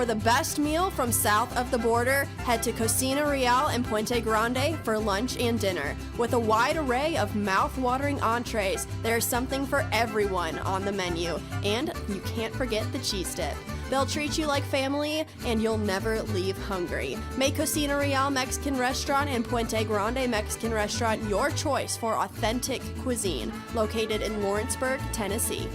For the best meal from south of the border, head to Cocina Real in Puente Grande for lunch and dinner. With a wide array of mouth-watering entrees, there's something for everyone on the menu. And you can't forget the cheese dip. They'll treat you like family, and you'll never leave hungry. Make Cocina Real Mexican Restaurant and Puente Grande Mexican Restaurant your choice for authentic cuisine, located in Lawrenceburg, Tennessee.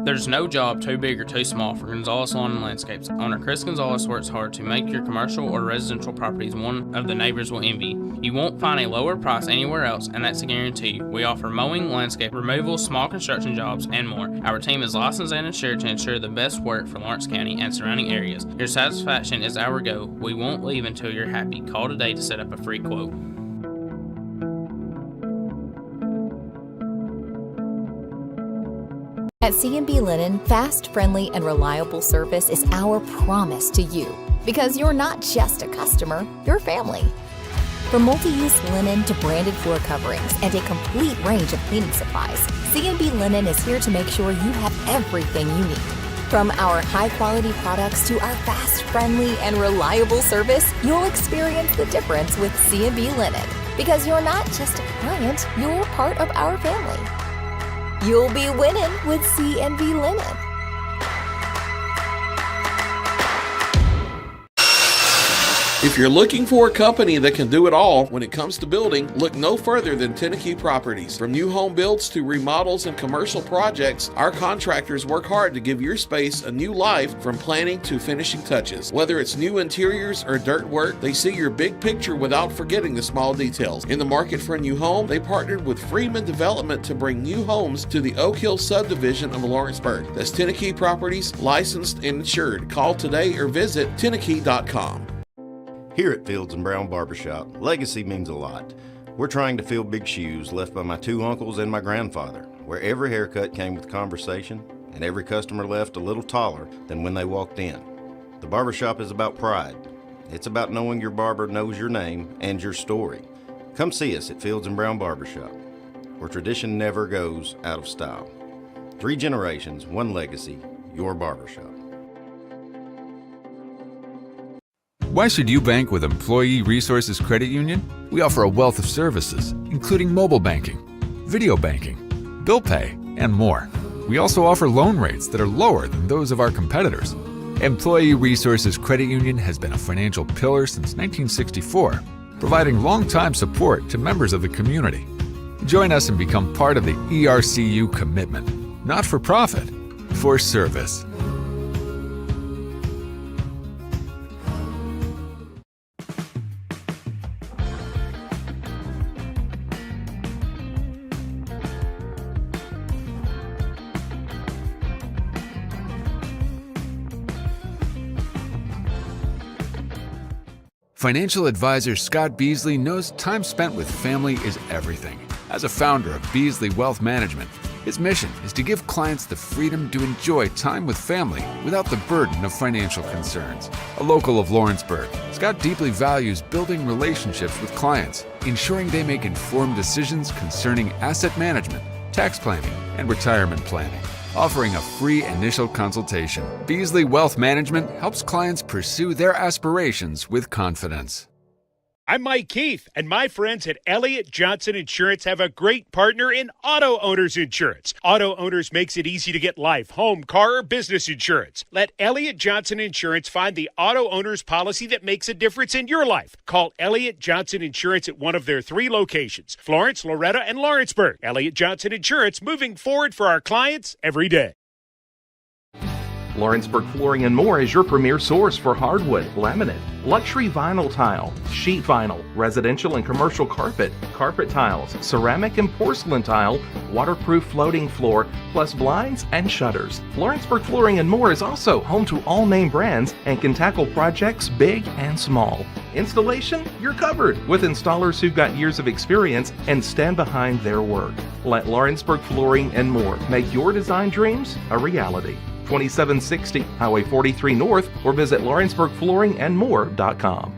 There's no job too big or too small for Gonzalez Lawn and Landscapes. Owner Chris Gonzalez works hard to make your commercial or residential properties one of the neighbors will envy. You won't find a lower price anywhere else, and that's a guarantee. We offer mowing, landscape removal, small construction jobs, and more. Our team is licensed and insured to ensure the best work for Lawrence County and surrounding areas. Your satisfaction is our goal. We won't leave until you're happy. Call today to set up a free quote. At C&B Linen, fast, friendly, and reliable service is our promise to you, because you're not just a customer, you're family. From multi-use linen to branded floor coverings and a complete range of cleaning supplies, C&B Linen is here to make sure you have everything you need. From our high-quality products to our fast, friendly, and reliable service, you'll experience the difference with C&B Linen, because you're not just a client, you're part of our family. You'll be winning with C&B Linen. If you're looking for a company that can do it all when it comes to building, look no further than Tennessee Properties. From new home builds to remodels and commercial projects, our contractors work hard to give your space a new life from planning to finishing touches. Whether it's new interiors or dirt work, they see your big picture without forgetting the small details. In the market for a new home, they partnered with Freeman Development to bring new homes to the Oak Hill subdivision of Lawrenceburg. That's Tennessee Properties, licensed and insured. Call today or visit tennessee.com. Here at Fields & Brown Barbershop, legacy means a lot. We're trying to fill big shoes left by my two uncles and my grandfather, where every haircut came with conversation and every customer left a little taller than when they walked in. The barbershop is about pride. It's about knowing your barber knows your name and your story. Come see us at Fields & Brown Barbershop, where tradition never goes out of style. 3 generations, 1 legacy, your barbershop. Why should you bank with Employee Resources Credit Union? We offer a wealth of services, including mobile banking, video banking, bill pay, and more. We also offer loan rates that are lower than those of our competitors. Employee Resources Credit Union has been a financial pillar since 1964, providing long-time support to members of the community. Join us and become part of the ERCU commitment, not for profit, for service. Financial advisor Scott Beasley knows time spent with family is everything. As a founder of Beasley Wealth Management, his mission is to give clients the freedom to enjoy time with family without the burden of financial concerns. A local of Lawrenceburg, Scott deeply values building relationships with clients, ensuring they make informed decisions concerning asset management, tax planning, and retirement planning. Offering a free initial consultation, Beasley Wealth Management helps clients pursue their aspirations with confidence. I'm Mike Keith, and my friends at Elliott Johnson Insurance have a great partner in Auto Owners Insurance. Auto Owners makes it easy to get life, home, car, or business insurance. Let Elliott Johnson Insurance find the Auto Owners policy that makes a difference in your life. Call Elliott Johnson Insurance at one of their 3 locations, Florence, Loretta, and Lawrenceburg. Elliott Johnson Insurance, moving forward for our clients every day. Lawrenceburg Flooring and More is your premier source for hardwood, laminate, luxury vinyl tile, sheet vinyl, residential and commercial carpet, carpet tiles, ceramic and porcelain tile, waterproof floating floor, plus blinds and shutters. Lawrenceburg Flooring and More is also home to all name brands and can tackle projects big and small. Installation? You're covered with installers who've got years of experience and stand behind their work. Let Lawrenceburg Flooring and More make your design dreams a reality. 2760 Highway 43 North, or visit lawrenceburgflooringandmore.com.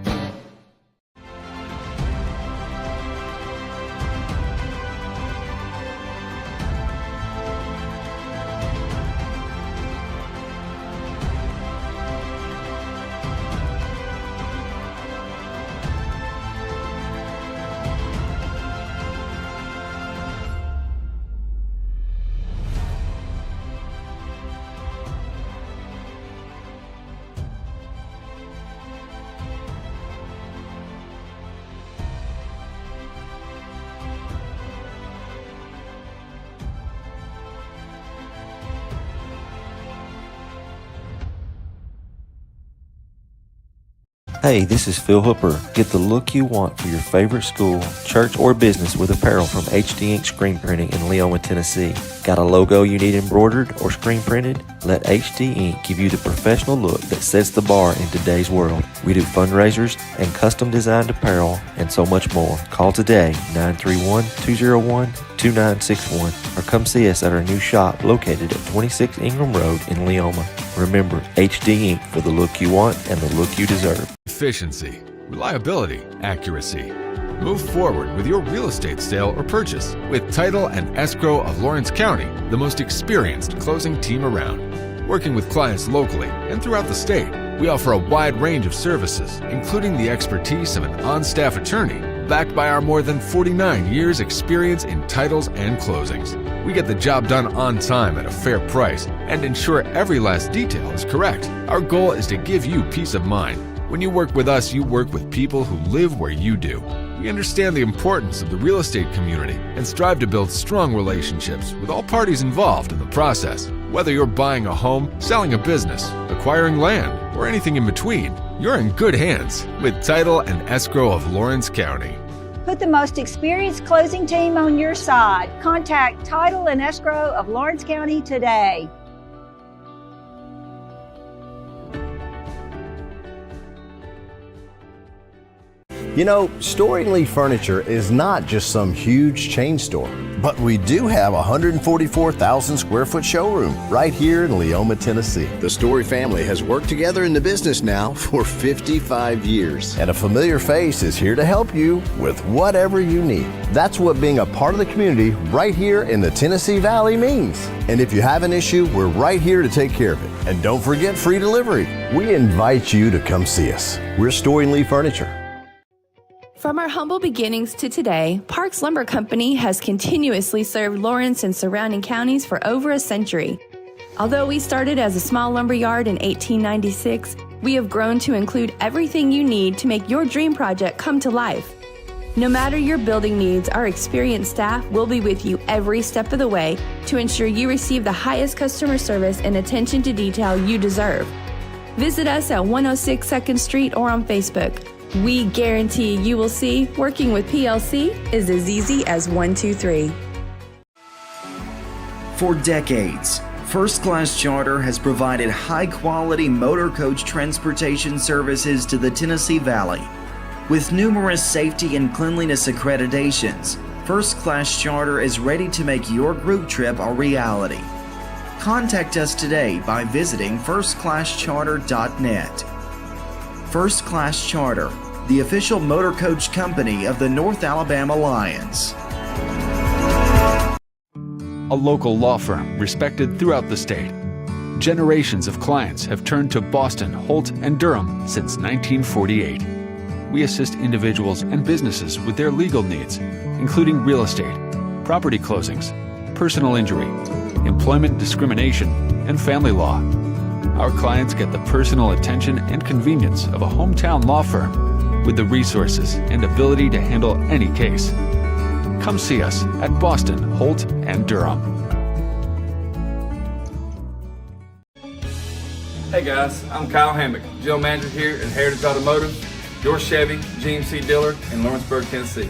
Hey, this is Phil Hooper. Get the look you want for your favorite school, church, or business with apparel from HD Ink Screen Printing in Leoma, Tennessee. Got a logo you need embroidered or screen printed? Let HD Ink give you the professional look that sets the bar in today's world. We do fundraisers and custom designed apparel and so much more. Call today, 931-201-2961, or come see us at our new shop located at 26 Ingram Road in Leoma. Remember, HD Ink for the look you want and the look you deserve. Efficiency, reliability, accuracy. Move forward with your real estate sale or purchase with Title and Escrow of Lawrence County, the most experienced closing team around. Working with clients locally and throughout the state, we offer a wide range of services, including the expertise of an on-staff attorney, backed by our more than 49 years experience in titles and closings. We get the job done on time at a fair price and ensure every last detail is correct. Our goal is to give you peace of mind. When you work with us, you work with people who live where you do. We understand the importance of the real estate community and strive to build strong relationships with all parties involved in the process. Whether you're buying a home, selling a business, acquiring land, or anything in between, you're in good hands with Title and Escrow of Lawrence County. Put the most experienced closing team on your side. Contact Title and Escrow of Lawrence County today. You know, Story & Lee Furniture is not just some huge chain store, but we do have a 144,000 square foot showroom right here in Leoma, Tennessee. The Story family has worked together in the business now for 55 years. And a familiar face is here to help you with whatever you need. That's what being a part of the community right here in the Tennessee Valley means. And if you have an issue, we're right here to take care of it. And don't forget free delivery. We invite you to come see us. We're Story & Lee Furniture. From our humble beginnings to today, Parks Lumber Company has continuously served Lawrence and surrounding counties for over a century. Although we started as a small lumber yard in 1896, we have grown to include everything you need to make your dream project come to life. No matter your building needs, our experienced staff will be with you every step of the way to ensure you receive the highest customer service and attention to detail you deserve. Visit us at 106 2nd Street or on Facebook. We guarantee you will see working with PLC is as easy as 1, 2, 3. For decades, First Class Charter has provided high-quality motor coach transportation services to the Tennessee Valley. With numerous safety and cleanliness accreditations, First Class Charter is ready to make your group trip a reality. Contact us today by visiting firstclasscharter.net. First Class Charter, the official motor coach company of the North Alabama Lions. A local law firm respected throughout the state. Generations of clients have turned to Boston, Holt, and Durham since 1948. We assist individuals and businesses with their legal needs, including real estate, property closings, personal injury, employment discrimination, and family law. Our clients get the personal attention and convenience of a hometown law firm with the resources and ability to handle any case. Come see us at Boston, Holt, and Durham. Hey guys, I'm Kyle Hammock, General Manager here at Heritage Automotive, your Chevy GMC dealer in Lawrenceburg, Tennessee.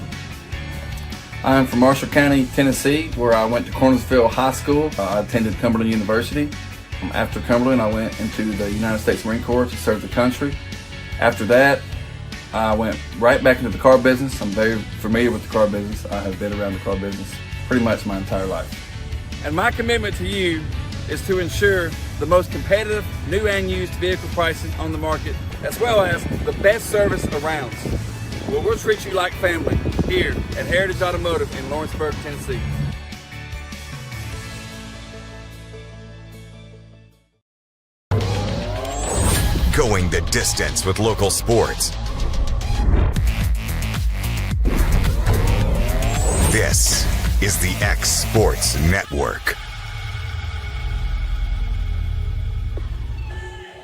I'm from Marshall County, Tennessee, where I went to Cornersville High School. I attended Cumberland University. After Cumberland, I went into the United States Marine Corps to serve the country. After that, I went right back into the car business. I'm very familiar with the car business. I have been around the car business pretty much my entire life. And my commitment to you is to ensure the most competitive new and used vehicle pricing on the market, as well as the best service around. Well, we'll treat you like family here at Heritage Automotive in Lawrenceburg, Tennessee. Going the distance with local sports. This is the X Sports Network.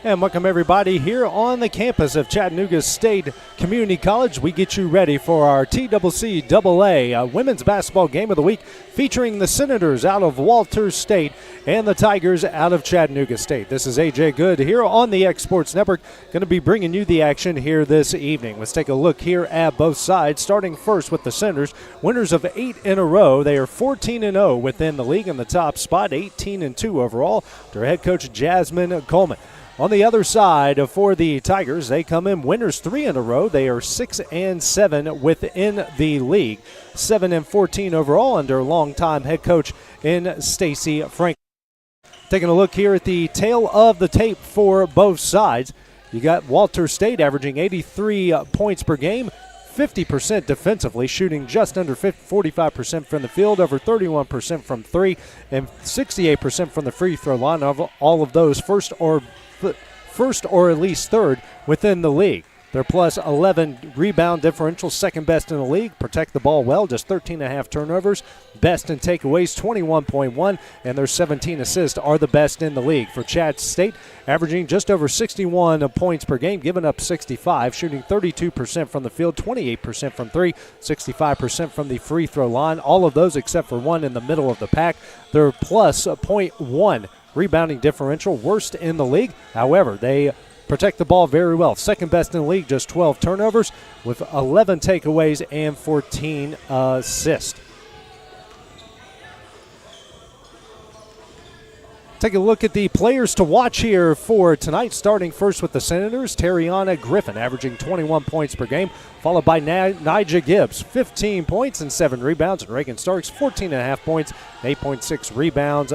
And welcome everybody here on the campus of Chattanooga State Community College. We get you ready for our TCCAA Women's Basketball Game of the Week, featuring the Senators out of Walters State and the Tigers out of Chattanooga State. This is AJ Good here on the X Sports Network, going to be bringing you the action here this evening. Let's take a look here at both sides, starting first with the Senators, winners of 8 in a row. They are 14-0 within the league in the top spot, 18-2 overall. Their head coach Jasmine Coleman. On the other side, for the Tigers, they come in winners 3 in a row. They are 6-7 within the league, 7-14 overall under longtime head coach in Stacy Frank. Taking a look here at the tail of the tape for both sides, you got Walters State averaging 83 points per game, 50% defensively, shooting just under 45% from the field, over 31% from three, and 68% from the free throw line. All of those first or at least third within the league. Their plus 11 rebound differential, second best in the league. Protect the ball well, just 13.5 turnovers. Best in takeaways, 21.1, and their 17 assists are the best in the league. For Chat State, averaging just over 61 points per game, giving up 65, shooting 32% from the field, 28% from three, 65% from the free throw line. All of those except for one in the middle of the pack. Their plus 0.1 rebounding differential, worst in the league. However, they protect the ball very well. Second best in the league, just 12 turnovers with 11 takeaways and 14 assists. Take a look at the players to watch here for tonight, starting first with the Senators. Terriana Griffin averaging 21 points per game, followed by Nija Gibbs, 15 points and 7 rebounds, and Reagan Starks, 14.5 points, 8.6 rebounds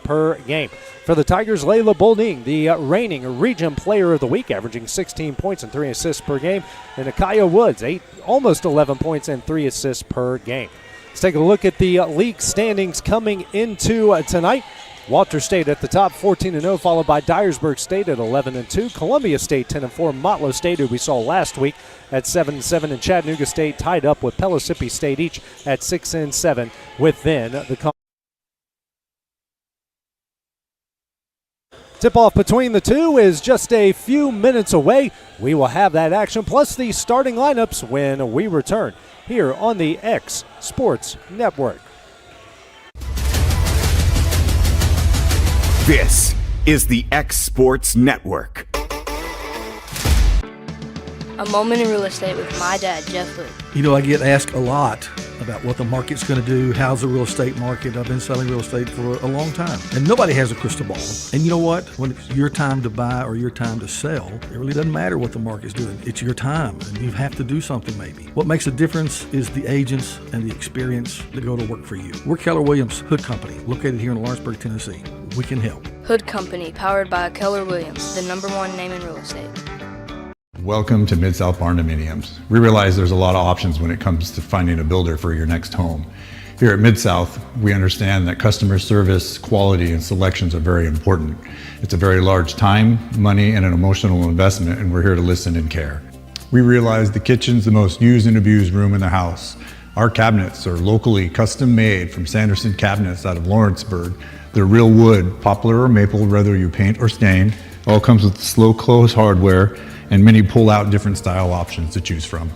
per game. For the Tigers, Layla Boulding, the reigning region player of the week, averaging 16 points and 3 assists per game, and Akaya Woods, almost 11 points and 3 assists per game. Let's take a look at the league standings coming into tonight. Walters State at the top, 14-0, followed by Dyersburg State at 11-2, Columbia State 10-4, Motlow State, who we saw last week, at 7-7, and Chattanooga State tied up with Pellissippi State, each at 6-7 within the conference. Tip-off between the two is just a few minutes away. We will have that action, plus the starting lineups when we return here on the X Sports Network. This is the X Sports Network. A moment in real estate with my dad, Jeff Hood. You know, I get asked a lot about what the market's going to do. How's the real estate market? I've been selling real estate for a long time, and nobody has a crystal ball. And you know what? When it's your time to buy or your time to sell, it really doesn't matter what the market's doing. It's your time, and you have to do something maybe. What makes a difference is the agents and the experience that go to work for you. We're Keller Williams Hood Company, located here in Lawrenceburg, Tennessee. We can help. Hood Company, powered by Keller Williams, the #1 name in real estate. Welcome to Mid-South Barn Dominiums. We realize there's a lot of options when it comes to finding a builder for your next home. Here at Mid-South, we understand that customer service, quality, and selections are very important. It's a very large time, money, and an emotional investment, and we're here to listen and care. We realize the kitchen's the most used and abused room in the house. Our cabinets are locally custom made from Sanderson Cabinets out of Lawrenceburg. They're real wood, poplar or maple, whether you paint or stain. All comes with slow close hardware and many pull-out different style options to choose from.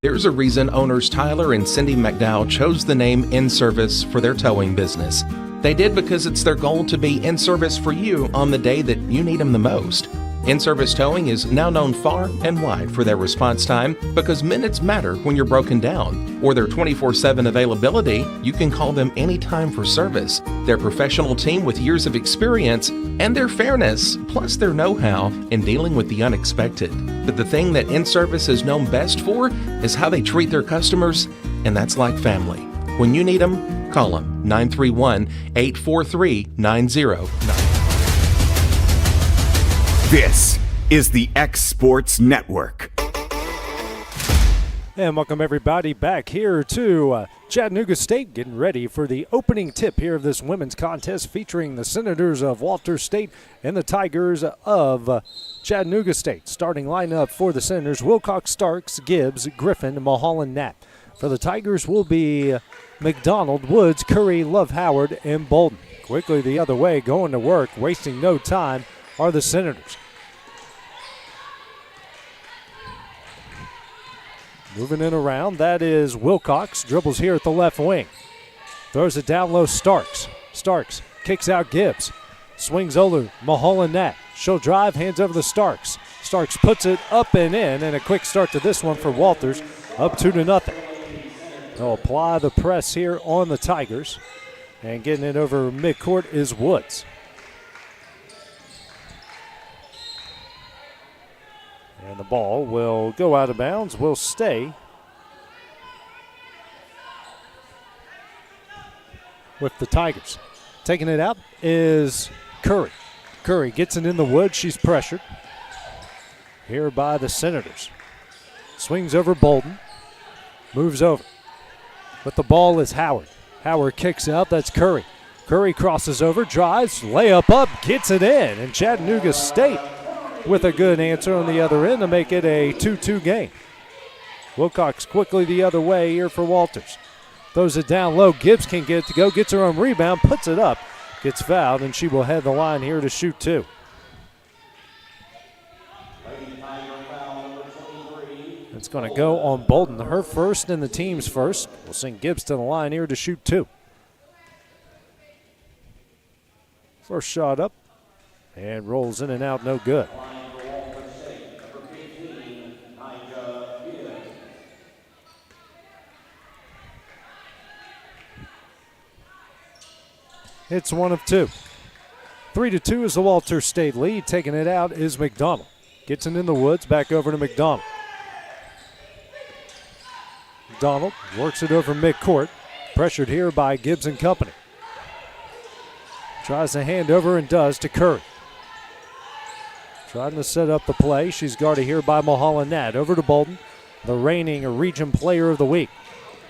There's a reason owners Tyler and Cindy McDowell chose the name In Service for their towing business. They did because it's their goal to be in service for you on the day that you need them the most. In Service Towing is now known far and wide for their response time because minutes matter when you're broken down. Or their 24/7 availability, you can call them anytime for service. Their professional team with years of experience and their fairness, plus their know-how in dealing with the unexpected. But the thing that In Service is known best for is how they treat their customers, and that's like family. When you need them, call them 931-843-9090. This is the X Sports Network. And welcome everybody back here to Chattanooga State, getting ready for the opening tip here of this women's contest featuring the Senators of Walters State and the Tigers of Chattanooga State. Starting lineup for the Senators: Wilcox, Starks, Gibbs, Griffin, Mulholland, Knapp. For the Tigers will be McDonald, Woods, Curry, Love Howard, and Bolden. Quickly the other way, going to work, wasting no time, are the Senators. Moving it around, that is Wilcox. Dribbles here at the left wing. Throws it down low, Starks. Starks kicks out Gibbs. Swings over Mulholland Knapp. She'll drive, hands over to Starks. Starks puts it up and in, and a quick start to this one for Walters, up 2-0. They'll apply the press here on the Tigers, and getting it over midcourt is Woods. And the ball will go out of bounds, will stay with the Tigers. Taking it out is Curry. Curry gets it in the wood. She's pressured here by the Senators. Swings over Bolden. Moves over. But the ball is Howard. Howard kicks out. That's Curry. Curry crosses over, drives, layup up, gets it in. And Chattanooga State with a good answer on the other end to make it a 2-2 game. Wilcox quickly the other way here for Walters. Throws it down low. Gibbs can get it to go. Gets her own rebound. Puts it up. Gets fouled, and she will head the line here to shoot two. It's going to go on Bolden. Her first and the team's first. We'll send Gibbs to the line here to shoot two. First shot up. And rolls in and out, no good. It's one of two. 3-2 is the Walters State lead. Taking it out is McDonald. Gets it in the woods, back over to McDonald. McDonald works it over midcourt. Pressured here by Gibbs and company. Tries to hand over and does to Curry. Trying to set up the play. She's guarded here by Mulholland Knapp. Over to Bolden, the reigning region player of the week.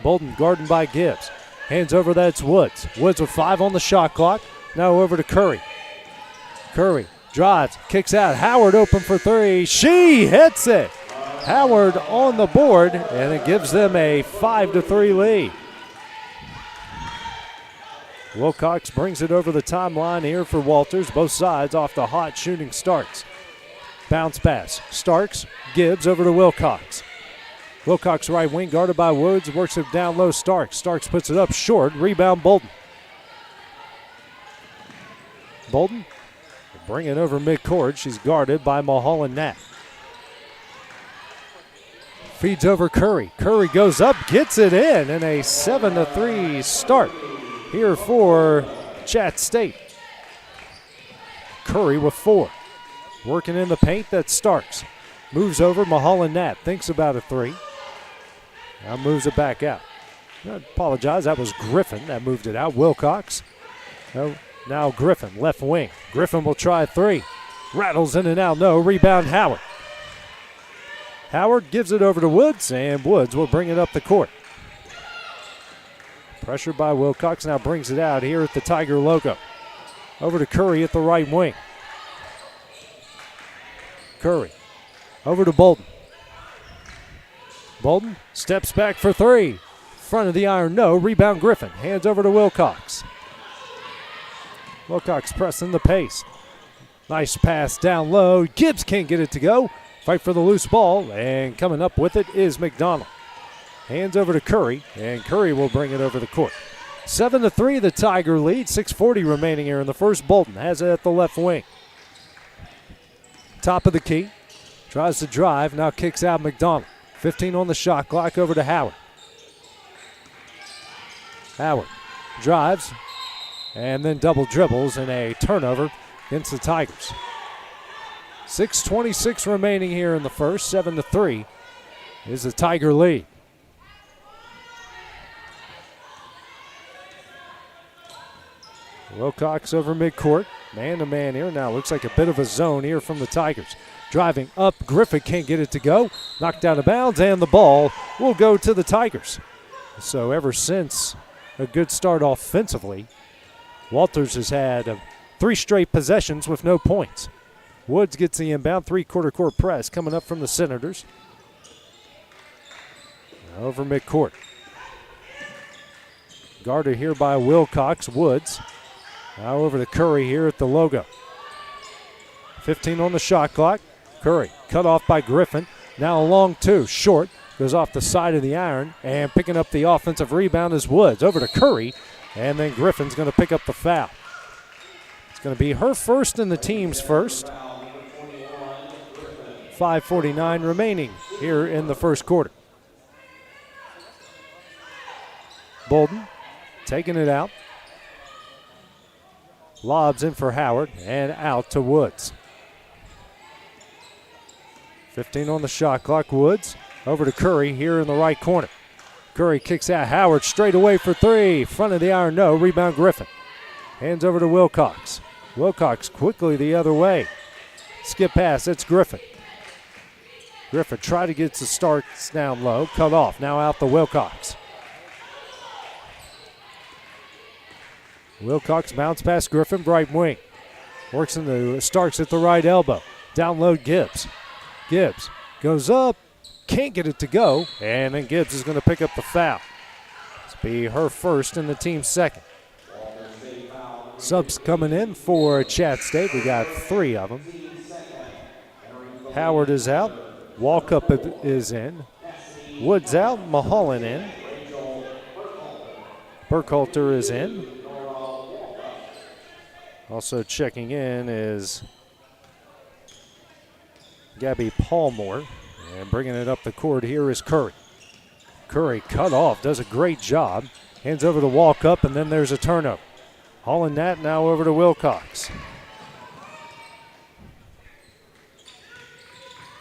Bolden guarded by Gibbs. Hands over, that's Woods. Woods with 5 on the shot clock. Now over to Curry. Curry drives, kicks out. Howard open for three. She hits it. Howard on the board, and it gives them a 5-3 lead. Wilcox brings it over the timeline here for Walters. Both sides off the hot shooting starts. Bounce pass. Starks, Gibbs over to Wilcox. Wilcox right wing guarded by Woods. Works it down low. Starks. Starks puts it up short. Rebound Bolden. Bolden will bring it over midcourt. She's guarded by Mulholland Knapp. Feeds over Curry. Curry goes up, gets it in, and a 7-3 start here for Chat State. Curry with 4. Working in the paint, that's Starks. Moves over, Mulholland Knapp thinks about a 3. Now moves it back out. I apologize, that was Griffin that moved it out. Wilcox. Now Griffin, left wing. Griffin will try a 3. Rattles in and out, no. Rebound Howard. Howard gives it over to Woods, and Woods will bring it up the court. Pressure by Wilcox, now brings it out here at the Tiger logo. Over to Curry at the right wing. Curry over to Bolden. Bolden steps back for 3. Front of the iron, no. Rebound Griffin. Hands over to Wilcox. Wilcox pressing the pace. Nice pass down low. Gibbs can't get it to go. Fight for the loose ball, and coming up with it is McDonald. Hands over to Curry, and Curry will bring it over the court. 7-3, the Tiger lead. 6:40 remaining here in the first. Bolden has it at the left wing. Top of the key. Tries to drive, now kicks out McDonald. 15 on the shot clock, over to Howard. Howard drives, and then double dribbles, and a turnover against the Tigers. 6:26 remaining here in the first. 7-3 is the Tiger lead. Wilcox over midcourt. Man-to-man here. Now looks like a bit of a zone here from the Tigers. Driving up, Griffin can't get it to go. Knocked out of bounds, and the ball will go to the Tigers. So ever since a good start offensively, Walters has had 3 straight possessions with no points. Woods gets the inbound, 3/4 court press coming up from the Senators. Over midcourt. Guarded here by Wilcox. Woods. Now over to Curry here at the logo. 15 on the shot clock. Curry cut off by Griffin. Now a long 2. Short. Goes off the side of the iron. And picking up the offensive rebound is Woods. Over to Curry. And then Griffin's going to pick up the foul. It's going to be her first and the team's first. 5:49 remaining here in the first quarter. Bolden taking it out. Lobs in for Howard and out to Woods. 15 on the shot clock. Woods over to Curry here in the right corner. Curry kicks out. Howard straight away for 3. Front of the iron, no. Rebound Griffin. Hands over to Wilcox. Wilcox quickly the other way. Skip pass. It's Griffin. Griffin tried to get to Starks down low. Cut off. Now out to Wilcox. Wilcox bounce past Griffin, right wing. Works into Starks at the right elbow. Down low, Gibbs. Gibbs goes up, can't get it to go, and then Gibbs is going to pick up the foul. This will be her first and the team's second. Subs coming in for Chat State. We got 3 of them. Howard is out. Walkup is in. Woods out. Mulholland in. Burkhalter is in. Also checking in is Gabby Paulmore. And bringing it up the court here is Curry. Curry cut off, does a great job. Hands over to Walkup, and then there's a turnover. Hauling that now over to Wilcox.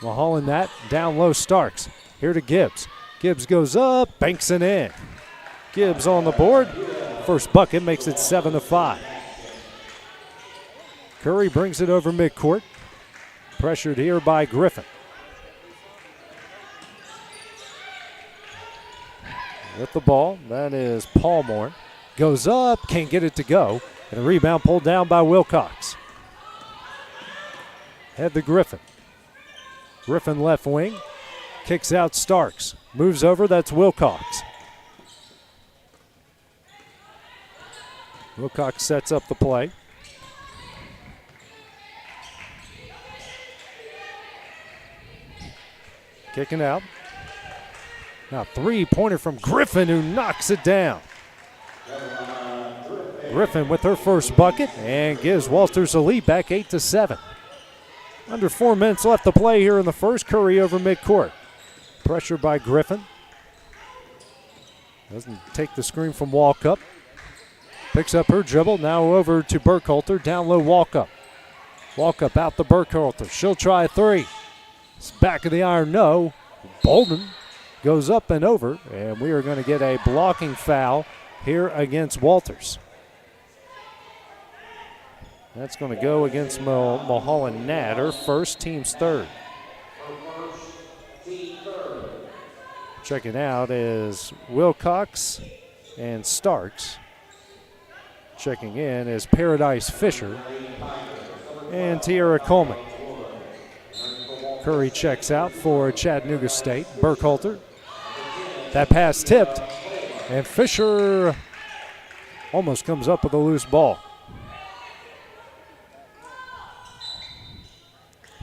Well, hauling that down low, Starks. Here to Gibbs. Gibbs goes up, banks it in. Gibbs on the board. First bucket makes it 7-5. Curry brings it over midcourt. Pressured here by Griffin. With the ball, that is Paulmore. Goes up, can't get it to go. And a rebound pulled down by Wilcox. Head to Griffin. Griffin left wing. Kicks out Starks. Moves over, that's Wilcox. Wilcox sets up the play. Kicking out. Now 3-pointer from Griffin, who knocks it down. Griffin with her first bucket and gives Walters a lead back 8-7. Under 4 minutes left to play here in the first. Curry over midcourt. Pressure by Griffin. Doesn't take the screen from Walkup. Picks up her dribble. Now over to Burkhalter. Down low, Walkup. Walkup out to Burkhalter. She'll try a 3. It's back of the iron, no. Bolden goes up and over, and we are going to get a blocking foul here against Walters. That's going to go against Mulholland Nat, her first, team's third. Checking out is Wilcox and Starks. Checking in is Paradise Fisher and Tierra Coleman. Curry checks out for Chattanooga State. Burkhalter. That pass tipped, and Fisher almost comes up with a loose ball.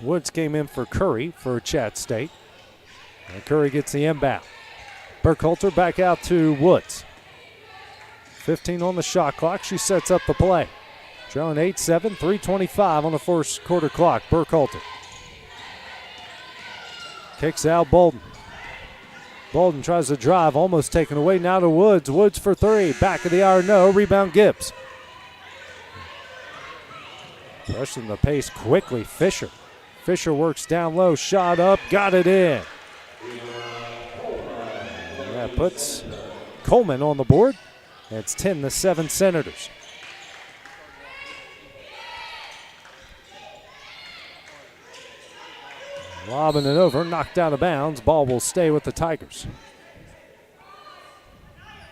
Woods came in for Curry for Chat State. And Curry gets the inbound. Burkhalter back out to Woods. 15 on the shot clock. She sets up the play. Trailing 8-7, 3:25 on the first quarter clock. Burkhalter. Kicks out Bolden. Bolden tries to drive, almost taken away. Now to Woods. Woods for 3. Back of the iron, no. Rebound Gibbs. Rushing the pace quickly. Fisher. Fisher works down low. Shot up. Got it in. That puts Coleman on the board. It's 10-7 Senators. Lobbing it over, knocked out of bounds. Ball will stay with the Tigers.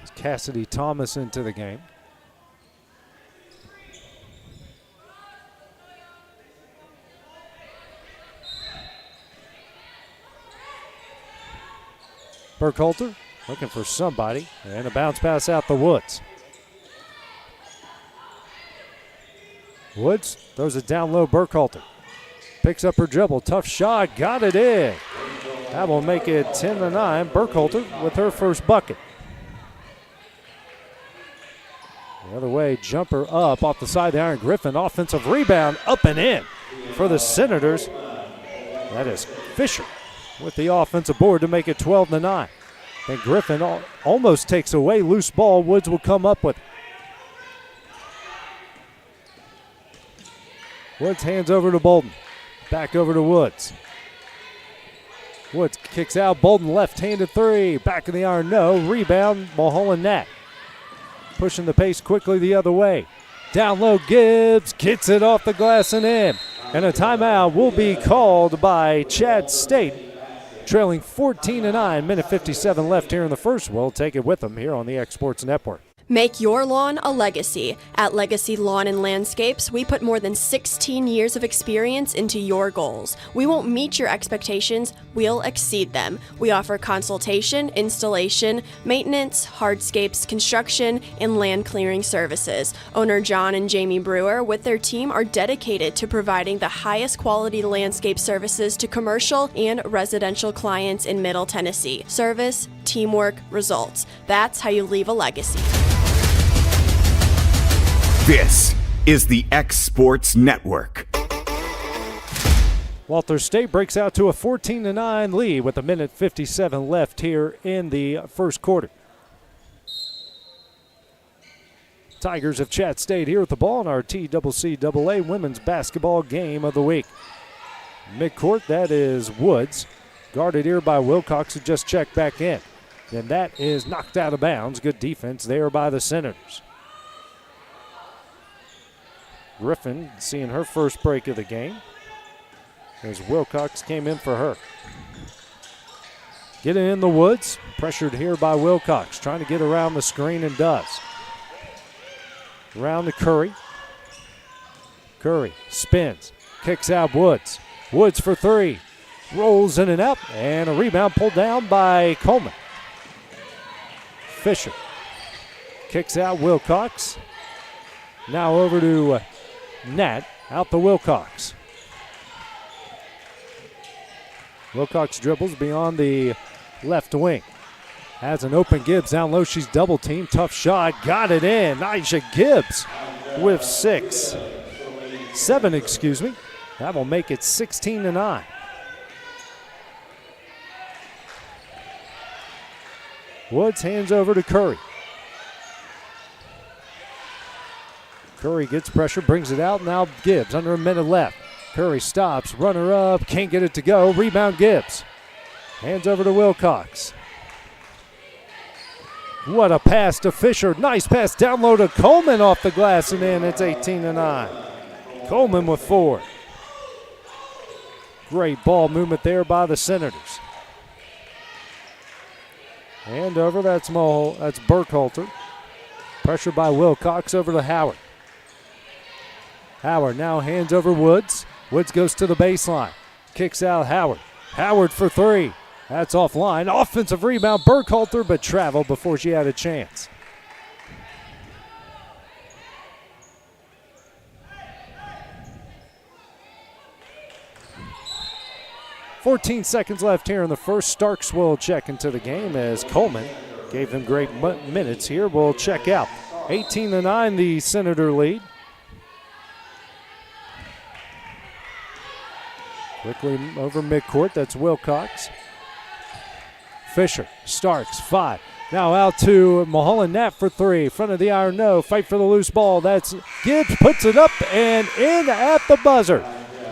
It's Cassidy Thomas into the game. Burkhalter looking for somebody, and a bounce pass out the Woods. Woods throws it down low. Burkhalter picks up her dribble. Tough shot. Got it in. That will make it 10-9. Burkhalter with her first bucket. The other way, jumper up off the side of the iron. Griffin, offensive rebound, up and in for the Senators. That is Fisher with the offensive board to make it 12-9. And Griffin almost takes away loose ball. Woods will come up with it. Woods hands over to Bolden. Back over to Woods. Woods kicks out. Bolden left-handed three. Back of the iron, no. Rebound, Mulholland Nat. Pushing the pace quickly the other way. Down low, Gibbs gets it off the glass and in. And a timeout will be called by Chad State. Trailing 14-9, minute 57 left here in the first. We'll take it with them here on the X Sports Network. Make your lawn a legacy. At Legacy Lawn and Landscapes, we put more than 16 years of experience into your goals. We won't meet your expectations, we'll exceed them. We offer consultation, installation, maintenance, hardscapes, construction, and land clearing services. Owner John and Jamie Brewer with their team are dedicated to providing the highest quality landscape services to commercial and residential clients in Middle Tennessee. Service, teamwork, results. That's how you leave a legacy. This is the X Sports Network. Walters State breaks out to a 14-9 lead with a minute 57 left here in the first quarter. Tigers of Chat State here with the ball in our TCCAA women's basketball game of the week. Midcourt, that is Woods. Guarded here by Wilcox, who just checked back in. And that is knocked out of bounds. Good defense there by the Senators. Griffin seeing her first break of the game as Wilcox came in for her. Getting in the Woods, pressured here by Wilcox, trying to get around the screen and does. Around to Curry. Curry spins, kicks out Woods. Woods for three, rolls in and out, and a rebound pulled down by Coleman. Fisher kicks out Wilcox. Now over to Nat, out to Wilcox. Wilcox dribbles beyond the left wing. Has an open Gibbs down low. She's double teamed. Tough shot. Got it in. Nisha Gibbs with 7, excuse me. That will make it 16-9. Woods hands over to Curry. Curry gets pressure, brings it out. Now Gibbs under a minute left. Curry stops, runner up, can't get it to go. Rebound Gibbs. Hands over to Wilcox. What a pass to Fisher. Nice pass down low to Coleman off the glass and in. It's 18-9. Coleman with 4. Great ball movement there by the Senators. Hand over, that's Burkhalter. Pressure by Wilcox over to Howard. Howard now hands over Woods. Woods goes to the baseline. Kicks out Howard. Howard for 3. That's offline. Offensive rebound, Burkhalter, but traveled before she had a chance. $14 seconds left here in the first. Starks will check into the game as Coleman gave them great minutes here. We'll check out. 18-9, the Senator lead. Quickly over midcourt, that's Wilcox. Fisher, Starks, 5. Now out to Mulholland Nat for 3. Front of the iron, no. Fight for the loose ball. That's Gibbs, puts it up and in at the buzzer.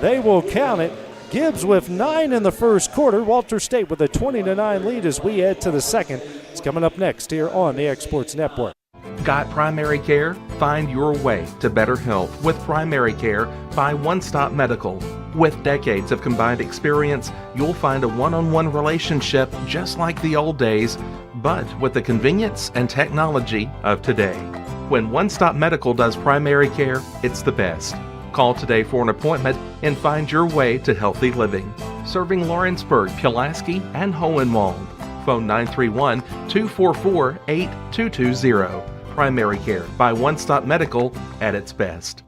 They will count it. Gibbs with 9 in the first quarter. Walters State with a 20-9 lead as we head to the second. It's coming up next here on the X Sports Network. Got primary care? Find your way to better health with Primary Care by One Stop Medical. With decades of combined experience, you'll find a one-on-one relationship just like the old days, but with the convenience and technology of today. When One Stop Medical does primary care, it's the best. Call today for an appointment and find your way to healthy living. Serving Lawrenceburg, Pulaski, and Hohenwald. Phone 931-244-8220. Primary care by One Stop Medical at its best.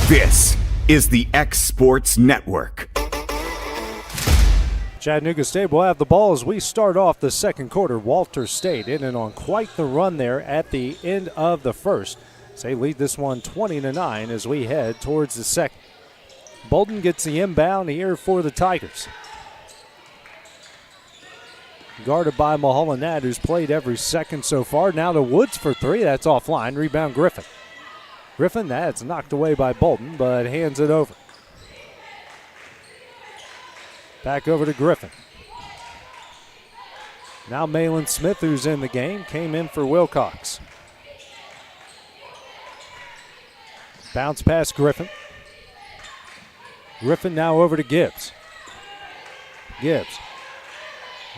This is the X Sports Network. Chattanooga State will have the ball as we start off the second quarter. Walters State in and on quite the run there at the end of the first. They lead this one 20-9 as we head towards the second. Bolden gets the inbound here for the Tigers. Guarded by Mulholland, who's played every second so far. Now to Woods for three. That's offline. Rebound Griffin. Griffin, that's knocked away by Bolden, but hands it over. Back over to Griffin. Now Malin Smith, who's in the game, came in for Wilcox. Bounce past Griffin. Griffin now over to Gibbs. Gibbs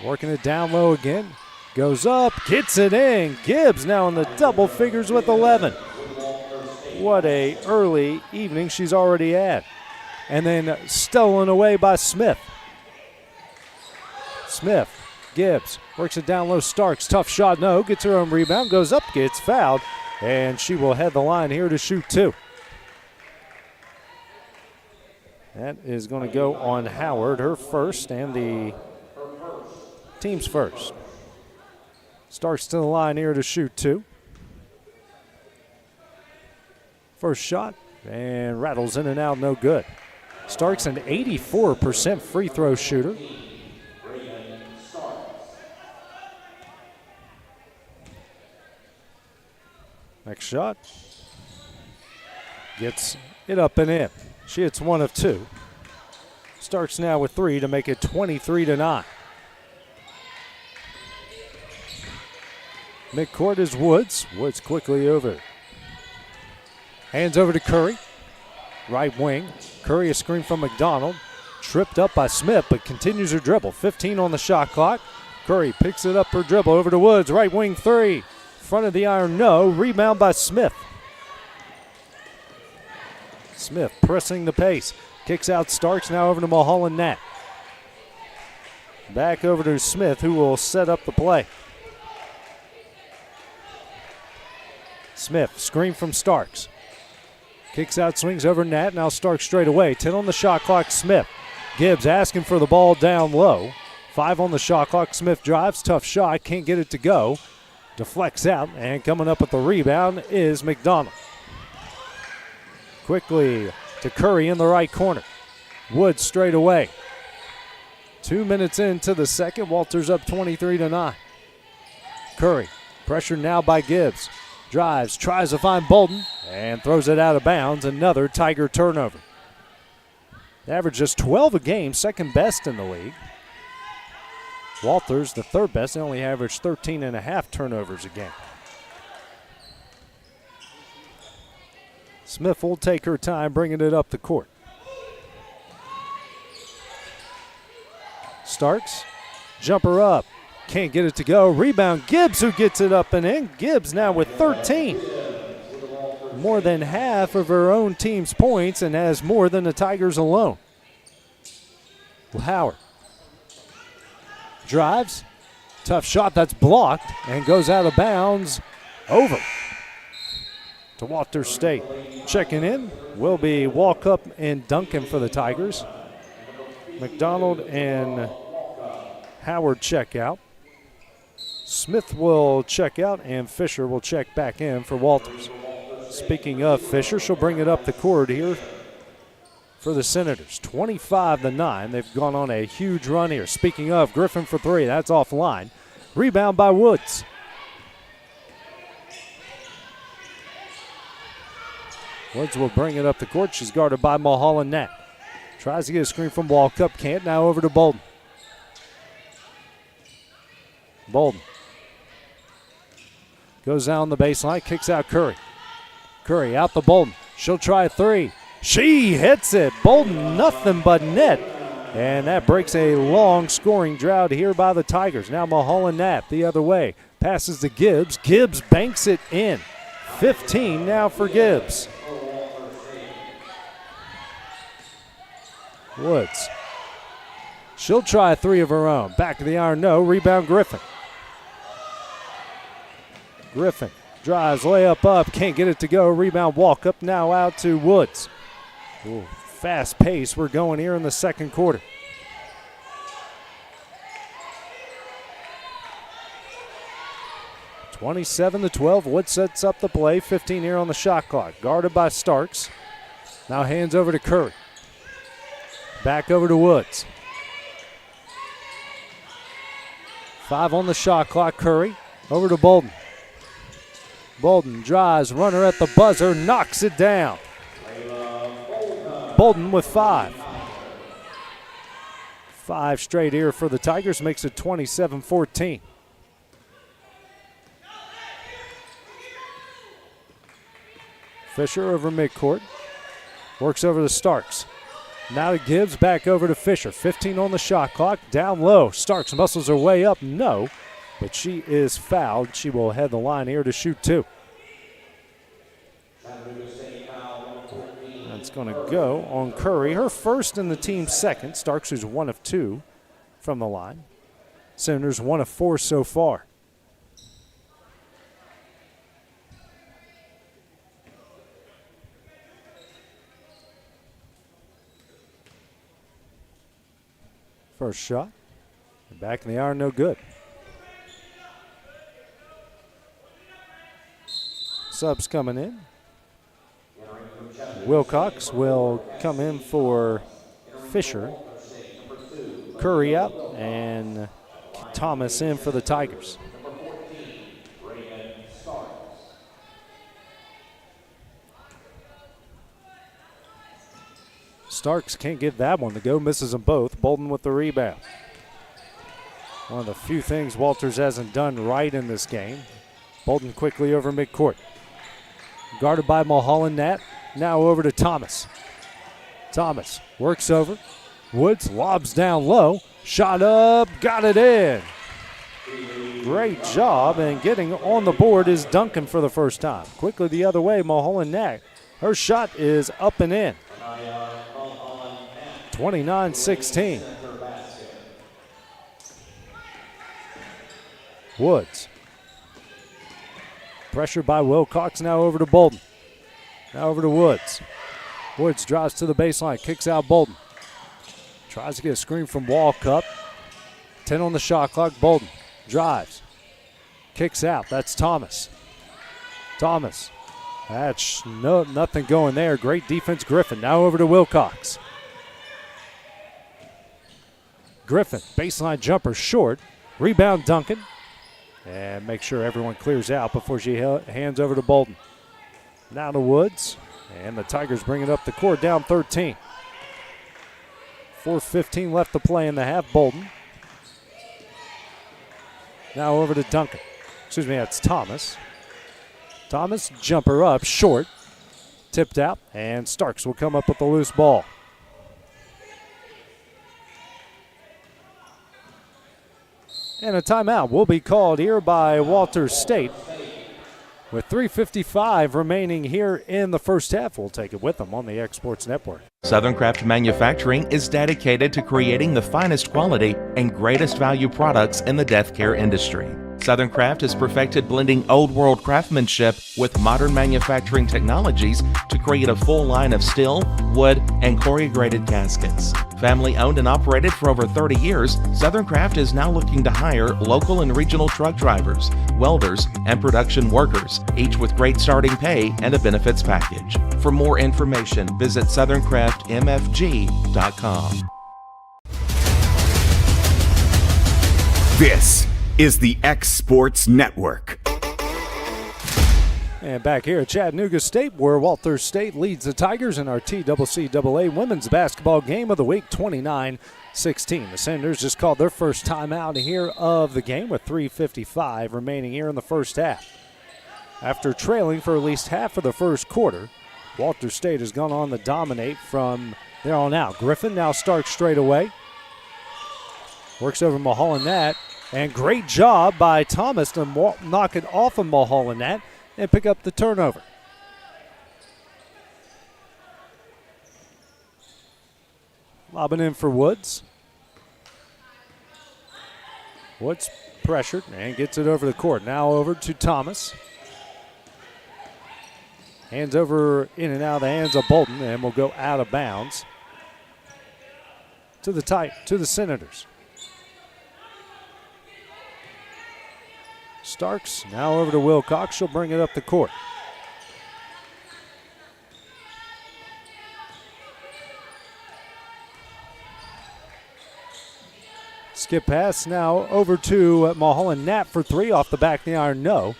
working it down low again. Goes up, gets it in. Gibbs now in the double figures with 11. What a early evening she's already had. And then stolen away by Smith. Smith, Gibbs, works it down low. Starks, tough shot, no. Gets her own rebound, goes up, gets fouled. And she will head the line here to shoot two. That is going to go on Howard, her first, and the team's first. Starks to the line here to shoot two. First shot, and rattles in and out, no good. Starks an 84% free throw shooter. Next shot. Gets it up and in. She hits one of two. Starks now with three to make it 23-9. Midcourt is Woods. Woods quickly over. Hands over to Curry. Right wing. Curry a screen from McDonald. Tripped up by Smith, but continues her dribble. 15 on the shot clock. Curry picks it up her dribble over to Woods. Right wing three. Front of the iron, no. Rebound by Smith. Smith pressing the pace. Kicks out Starks, now over to Mulholland Nat. Back over to Smith, who will set up the play. Smith, screen from Starks. Kicks out, swings over Nat. Now Starks straight away. 10 on the shot clock, Smith. Gibbs asking for the ball down low. 5 on the shot clock. Smith drives, tough shot, can't get it to go. Deflects out, and coming up with the rebound is McDonald. Quickly to Curry in the right corner. Woods straight away. 2 minutes into the second. Walters up 23-9. Curry, pressured now by Gibbs. Drives, tries to find Bolden, and throws it out of bounds. Another Tiger turnover. They average just 12 a game, second best in the league. Walters, the third best, they only average 13.5 turnovers a game. Smith will take her time bringing it up the court. Starks, jumper up. Can't get it to go. Rebound, Gibbs, who gets it up and in. Gibbs now with 13. More than half of her own team's points and has more than the Tigers alone. Howard drives. Tough shot that's blocked and goes out of bounds. Over to Walters State. Checking in will be Walkup and Duncan for the Tigers. McDonald and Howard check out. Smith will check out, and Fisher will check back in for Walters. Speaking of Fisher, she'll bring it up the court here for the Senators. 25-9. They've gone on a huge run here. Speaking of, Griffin for three. That's offline. Rebound by Woods. Woods will bring it up the court. She's guarded by Mulholland Knapp. Tries to get a screen from Walkup. Can't. Now over to Bolden. Bolden goes down the baseline. Kicks out Curry. Curry out to Bolden. She'll try a three. She hits it. Bolden, nothing but net. And that breaks a long scoring drought here by the Tigers. Now Mulholland Knapp the other way. Passes to Gibbs. Gibbs banks it in. 15 now for Gibbs. Woods. She'll try a three of her own. Back of the iron, no. Rebound Griffin. Griffin drives, layup up. Can't get it to go. Rebound walk up now out to Woods. Ooh, fast pace we're going here in the second quarter. (27-12). Woods sets up the play. 15 here on the shot clock. Guarded by Starks. Now hands over to Curry. Back over to Woods. 5 on the shot clock. Curry over to Bolden. Bolden drives, runner at the buzzer, knocks it down. Bolden with 5. 5 straight here for the Tigers, makes it 27-14. Fisher over midcourt. Works over to Starks. Now to Gibbs, back over to Fisher. 15 on the shot clock, down low. Starks muscles her way up, no. But she is fouled. She will head the line here to shoot 2. That's going to go on Curry. Her first and the team's second. Starks is 1 of 2 from the line. Senators 1 of 4 so far. First shot. Back in the iron, no good. Subs coming in. Wilcox will come in for Fisher. Curry out, and Thomas in for the Tigers. Starks can't get that one to go, misses them both. Bolden with the rebound. One of the few things Walters hasn't done right in this game. Bolden quickly over midcourt. Guarded by Mulholland Knapp. Now over to Thomas. Thomas works over. Woods lobs down low. Shot up, got it in. Great job, and getting on the board is Duncan for the first time. Quickly the other way, Mulholland Knapp. Her shot is up and in. 29-16. Woods. Pressured by Wilcox, now over to Bolden. Now over to Woods. Woods drives to the baseline, kicks out Bolden. Tries to get a screen from Walkup. 10 on the shot clock, Bolden drives. Kicks out, that's Thomas. Thomas. That's nothing going there. Great defense, Griffin. Now over to Wilcox. Griffin, baseline jumper short. Rebound Duncan. And make sure everyone clears out before she hands over to Bolden. Now to Woods. And the Tigers bring it up the court, down 13. 4:15 left to play in the half. Bolden. Now over to Duncan. Excuse me, that's Thomas. Thomas, jumper up, short. Tipped out, and Starks will come up with the loose ball. And a timeout will be called here by Walters State. With 3:55 remaining here in the first half, we'll take it with them on the Exports Network. Southern Craft Manufacturing is dedicated to creating the finest quality and greatest value products in the death care industry. Southern Craft has perfected blending old world craftsmanship with modern manufacturing technologies to create a full line of steel, wood, and corrugated caskets. Family owned and operated for over 30 years, Southern Craft is now looking to hire local and regional truck drivers, welders, and production workers, each with great starting pay and a benefits package. For more information, visit SouthernCraftMFG.com. This is the X Sports Network. And back here at Chattanooga State, where Walters State leads the Tigers in our TCCAA Women's Basketball Game of the Week, 29-16. The Senators just called their first timeout here of the game with 3:55 remaining here in the first half. After trailing for at least half of the first quarter, Walters State has gone on to dominate from there on out. Griffin now Starks straight away. Works over Mulholland Nat, and great job by Thomas to knock it off of Mulholland Nat and pick up the turnover. Lobbing in for Woods. Woods pressured and gets it over the court. Now over to Thomas. Hands over in and out of the hands of Bolton, and will go out of bounds to the Senators. Starks now over to Wilcox. She'll bring it up the court. Skip pass now over to Mulholland Nat for three off the back of the iron. No.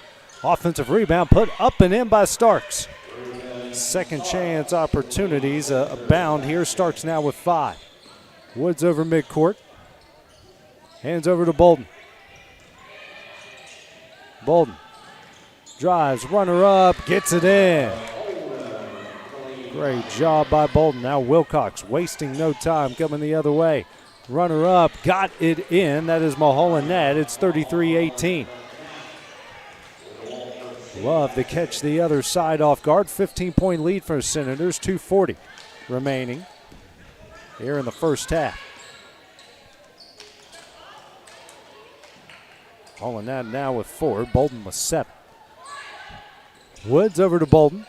Offensive rebound put up and in by Starks. Second chance opportunities abound here. Starks now with 5. Woods over midcourt. Hands over to Bolden. Bolden drives, runner up, gets it in. Great job by Bolden. Now Wilcox wasting no time coming the other way. Runner up, got it in. That is Mulholland Nat. It's 33-18. Love to catch the other side off guard. 15-point lead for the Senators. 2:40 remaining here in the first half. Mulholland Nat now with 4. Bolden with 7. Woods over to Bolden.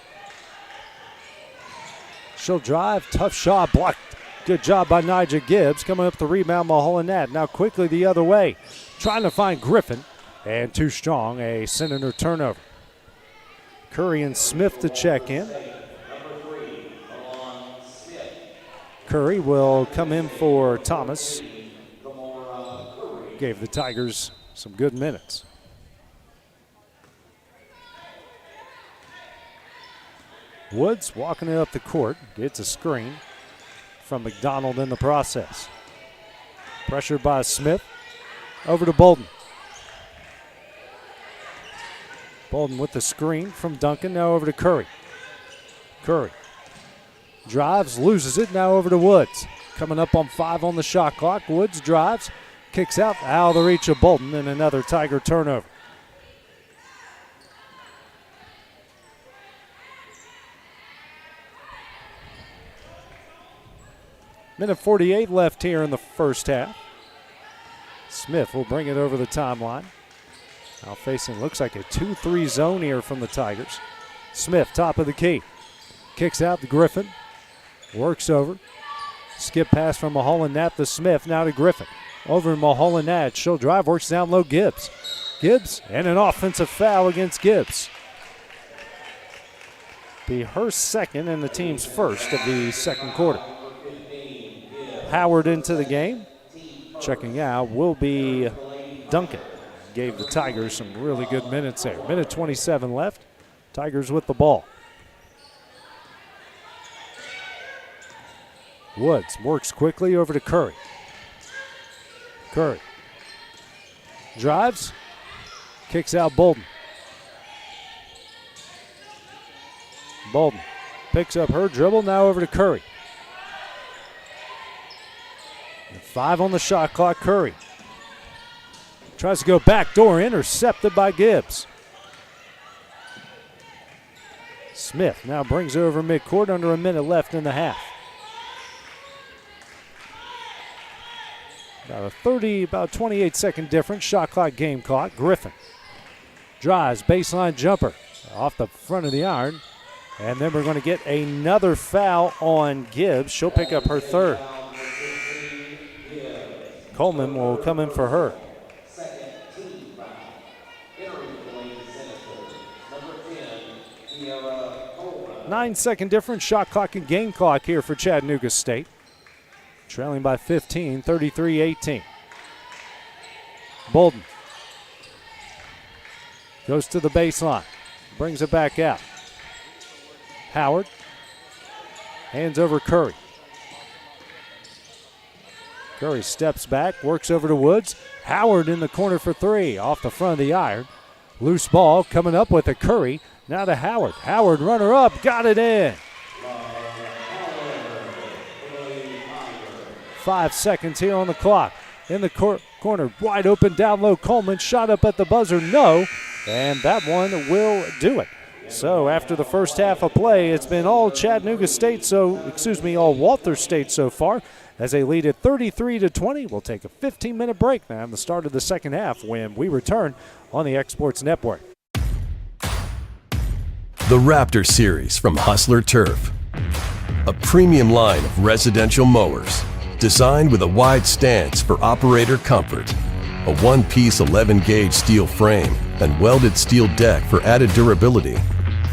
She'll drive. Tough shot. Blocked. Good job by Nigel Gibbs. Coming up the rebound, Mulholland Nat. Now quickly the other way. Trying to find Griffin. And too strong. A Senator turnover. Curry and Smith to check in. Curry will come in for Thomas. Gave the Tigers some good minutes. Woods walking it up the court. Gets a screen from McDonald in the process. Pressured by Smith. Over to Bolden. Bolden with the screen from Duncan. Now over to Curry. Curry drives, loses it. Now over to Woods. Coming up on 5 on the shot clock. Woods drives. Kicks out of the reach of Bolden, and another Tiger turnover. Minute 48 left here in the first half. Smith will bring it over the timeline. Now facing, looks like a 2-3 zone here from the Tigers. Smith, top of the key. Kicks out to Griffin. Works over. Skip pass from Mulholland Nat to Smith. Now to Griffin. Over to Mulholland Nat. She'll drive. Works down low. Gibbs. Gibbs and an offensive foul against Gibbs. Be her second and the team's first of the second quarter. Howard into the game. Checking out will be Duncan. Gave the Tigers some really good minutes there. Minute 27 left. Tigers with the ball. Woods works quickly over to Curry. Curry drives, kicks out Bolden. Bolden picks up her dribble, now over to Curry. 5 on the shot clock, Curry. Tries to go back door, intercepted by Gibbs. Smith now brings it over midcourt, under a minute left in the half. About 28-second difference, shot clock, game clock. Griffin drives, baseline jumper off the front of the iron. And then we're going to get another foul on Gibbs. She'll pick up her third. Coleman will come in for her. 9-second difference, shot clock and game clock here for Chattanooga State. Trailing by 15, 33-18. Bolden goes to the baseline, brings it back out. Howard hands over Curry. Curry steps back, works over to Woods. Howard in the corner for three, off the front of the iron. Loose ball coming up with a Curry. Now to Howard. Howard, runner up, got it in. 5 seconds here on the clock. In the corner, wide open, down low. Coleman shot up at the buzzer, no. And that one will do it. So after the first half of play, it's been all Walther State so far, as they lead at 33-20. We'll take a 15-minute break now in the start of the second half when we return on the Exports Network. The Raptor Series from Hustler Turf. A premium line of residential mowers designed with a wide stance for operator comfort. A one-piece 11-gauge steel frame and welded steel deck for added durability.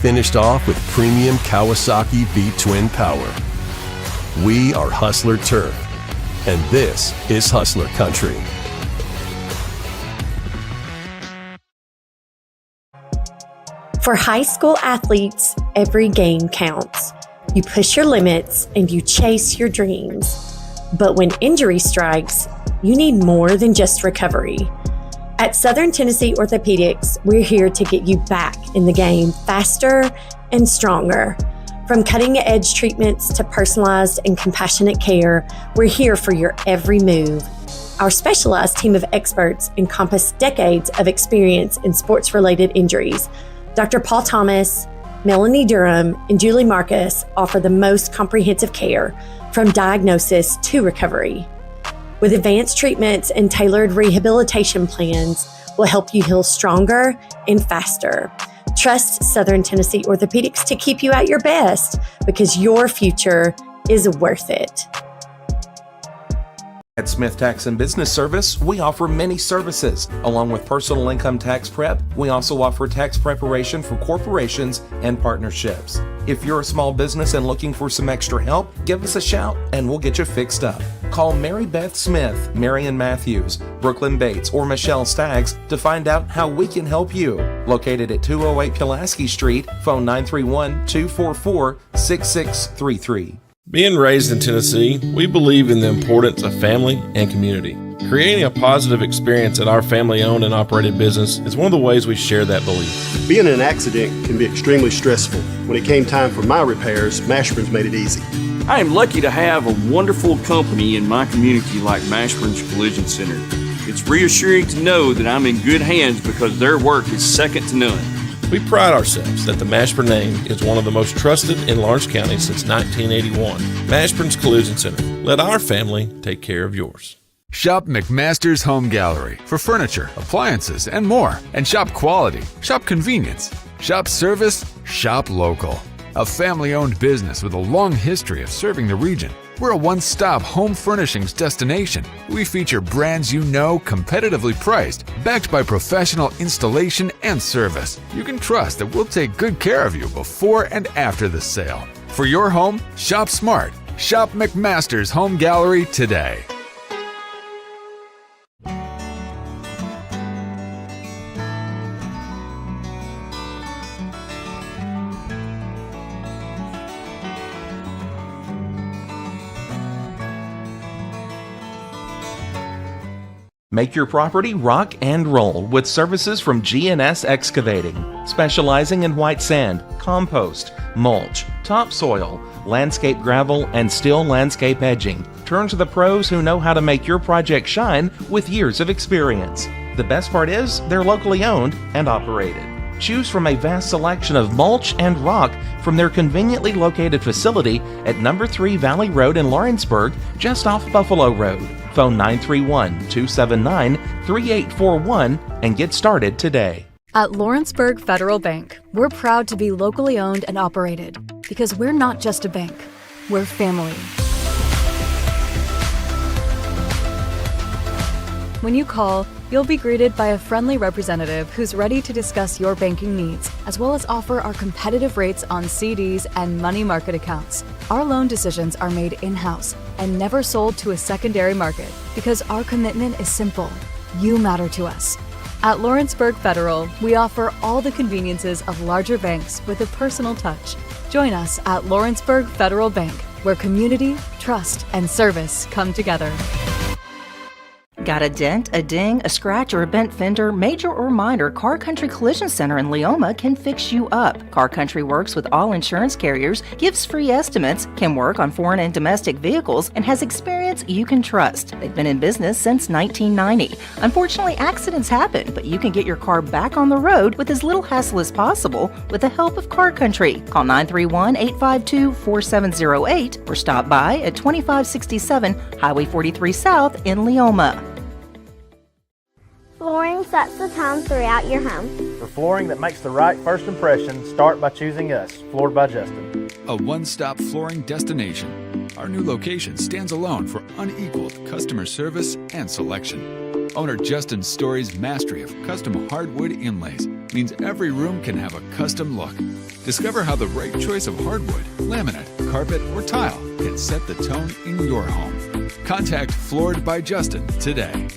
Finished off with premium Kawasaki V-twin power. We are Hustler Turf, and this is Hustler Country. For high school athletes, every game counts. You push your limits and you chase your dreams. But when injury strikes, you need more than just recovery. At Southern Tennessee Orthopedics, we're here to get you back in the game faster and stronger. From cutting-edge treatments to personalized and compassionate care, we're here for your every move. Our specialized team of experts encompass decades of experience in sports-related injuries. Dr. Paul Thomas, Melanie Durham, and Julie Marcus offer the most comprehensive care from diagnosis to recovery. With advanced treatments and tailored rehabilitation plans, we'll help you heal stronger and faster. Trust Southern Tennessee Orthopedics to keep you at your best, because your future is worth it. At Smith Tax and Business Service, we offer many services. Along with personal income tax prep, we also offer tax preparation for corporations and partnerships. If you're a small business and looking for some extra help, give us a shout and we'll get you fixed up. Call Mary Beth Smith, Marion Matthews, Brooklyn Bates, or Michelle Staggs to find out how we can help you. Located at 208 Pulaski Street, phone 931-244-6633. Being raised in Tennessee, we believe in the importance of family and community. Creating a positive experience at our family-owned and operated business is one of the ways we share that belief. Being in an accident can be extremely stressful. When it came time for my repairs, Mashburn's made it easy. I am lucky to have a wonderful company in my community like Mashburn's Collision Center. It's reassuring to know that I'm in good hands because their work is second to none. We pride ourselves that the Mashburn name is one of the most trusted in Lawrence County since 1981. Mashburn's Collision Center. Let our family take care of yours. Shop McMaster's Home Gallery for furniture, appliances, and more. And shop quality, shop convenience, shop service, shop local. A family-owned business with a long history of serving the region. We're a one-stop home furnishings destination. We feature brands you know, competitively priced, backed by professional installation and service. You can trust that we'll take good care of you before and after the sale. For your home, shop smart. Shop McMaster's Home Gallery today. Make your property rock and roll with services from G&S Excavating, specializing in white sand, compost, mulch, topsoil, landscape gravel, and steel landscape edging. Turn to the pros who know how to make your project shine with years of experience. The best part is they're locally owned and operated. Choose from a vast selection of mulch and rock from their conveniently located facility at number 3 Valley Road in Lawrenceburg, just off Buffalo Road. Phone 931-279-3841 and get started today. At Lawrenceburg Federal Bank, we're proud to be locally owned and operated because we're not just a bank, we're family. When you call, you'll be greeted by a friendly representative who's ready to discuss your banking needs, as well as offer our competitive rates on CDs and money market accounts. Our loan decisions are made in-house and never sold to a secondary market because our commitment is simple. You matter to us. At Lawrenceburg Federal, we offer all the conveniences of larger banks with a personal touch. Join us at Lawrenceburg Federal Bank, where community, trust, and service come together. Got a dent, a ding, a scratch, or a bent fender? Major or minor, Car Country Collision Center in Leoma can fix you up. Car Country works with all insurance carriers, gives free estimates, can work on foreign and domestic vehicles, and has experience you can trust. They've been in business since 1990. Unfortunately, accidents happen, but you can get your car back on the road with as little hassle as possible with the help of Car Country. Call 931-852-4708 or stop by at 2567 Highway 43 South in Leoma. Flooring sets the tone throughout your home. For flooring that makes the right first impression, start by choosing us, Floored by Justin. A one-stop flooring destination. Our new location stands alone for unequaled customer service and selection. Owner Justin Story's mastery of custom hardwood inlays means every room can have a custom look. Discover how the right choice of hardwood, laminate, carpet, or tile can set the tone in your home. Contact Floored by Justin today.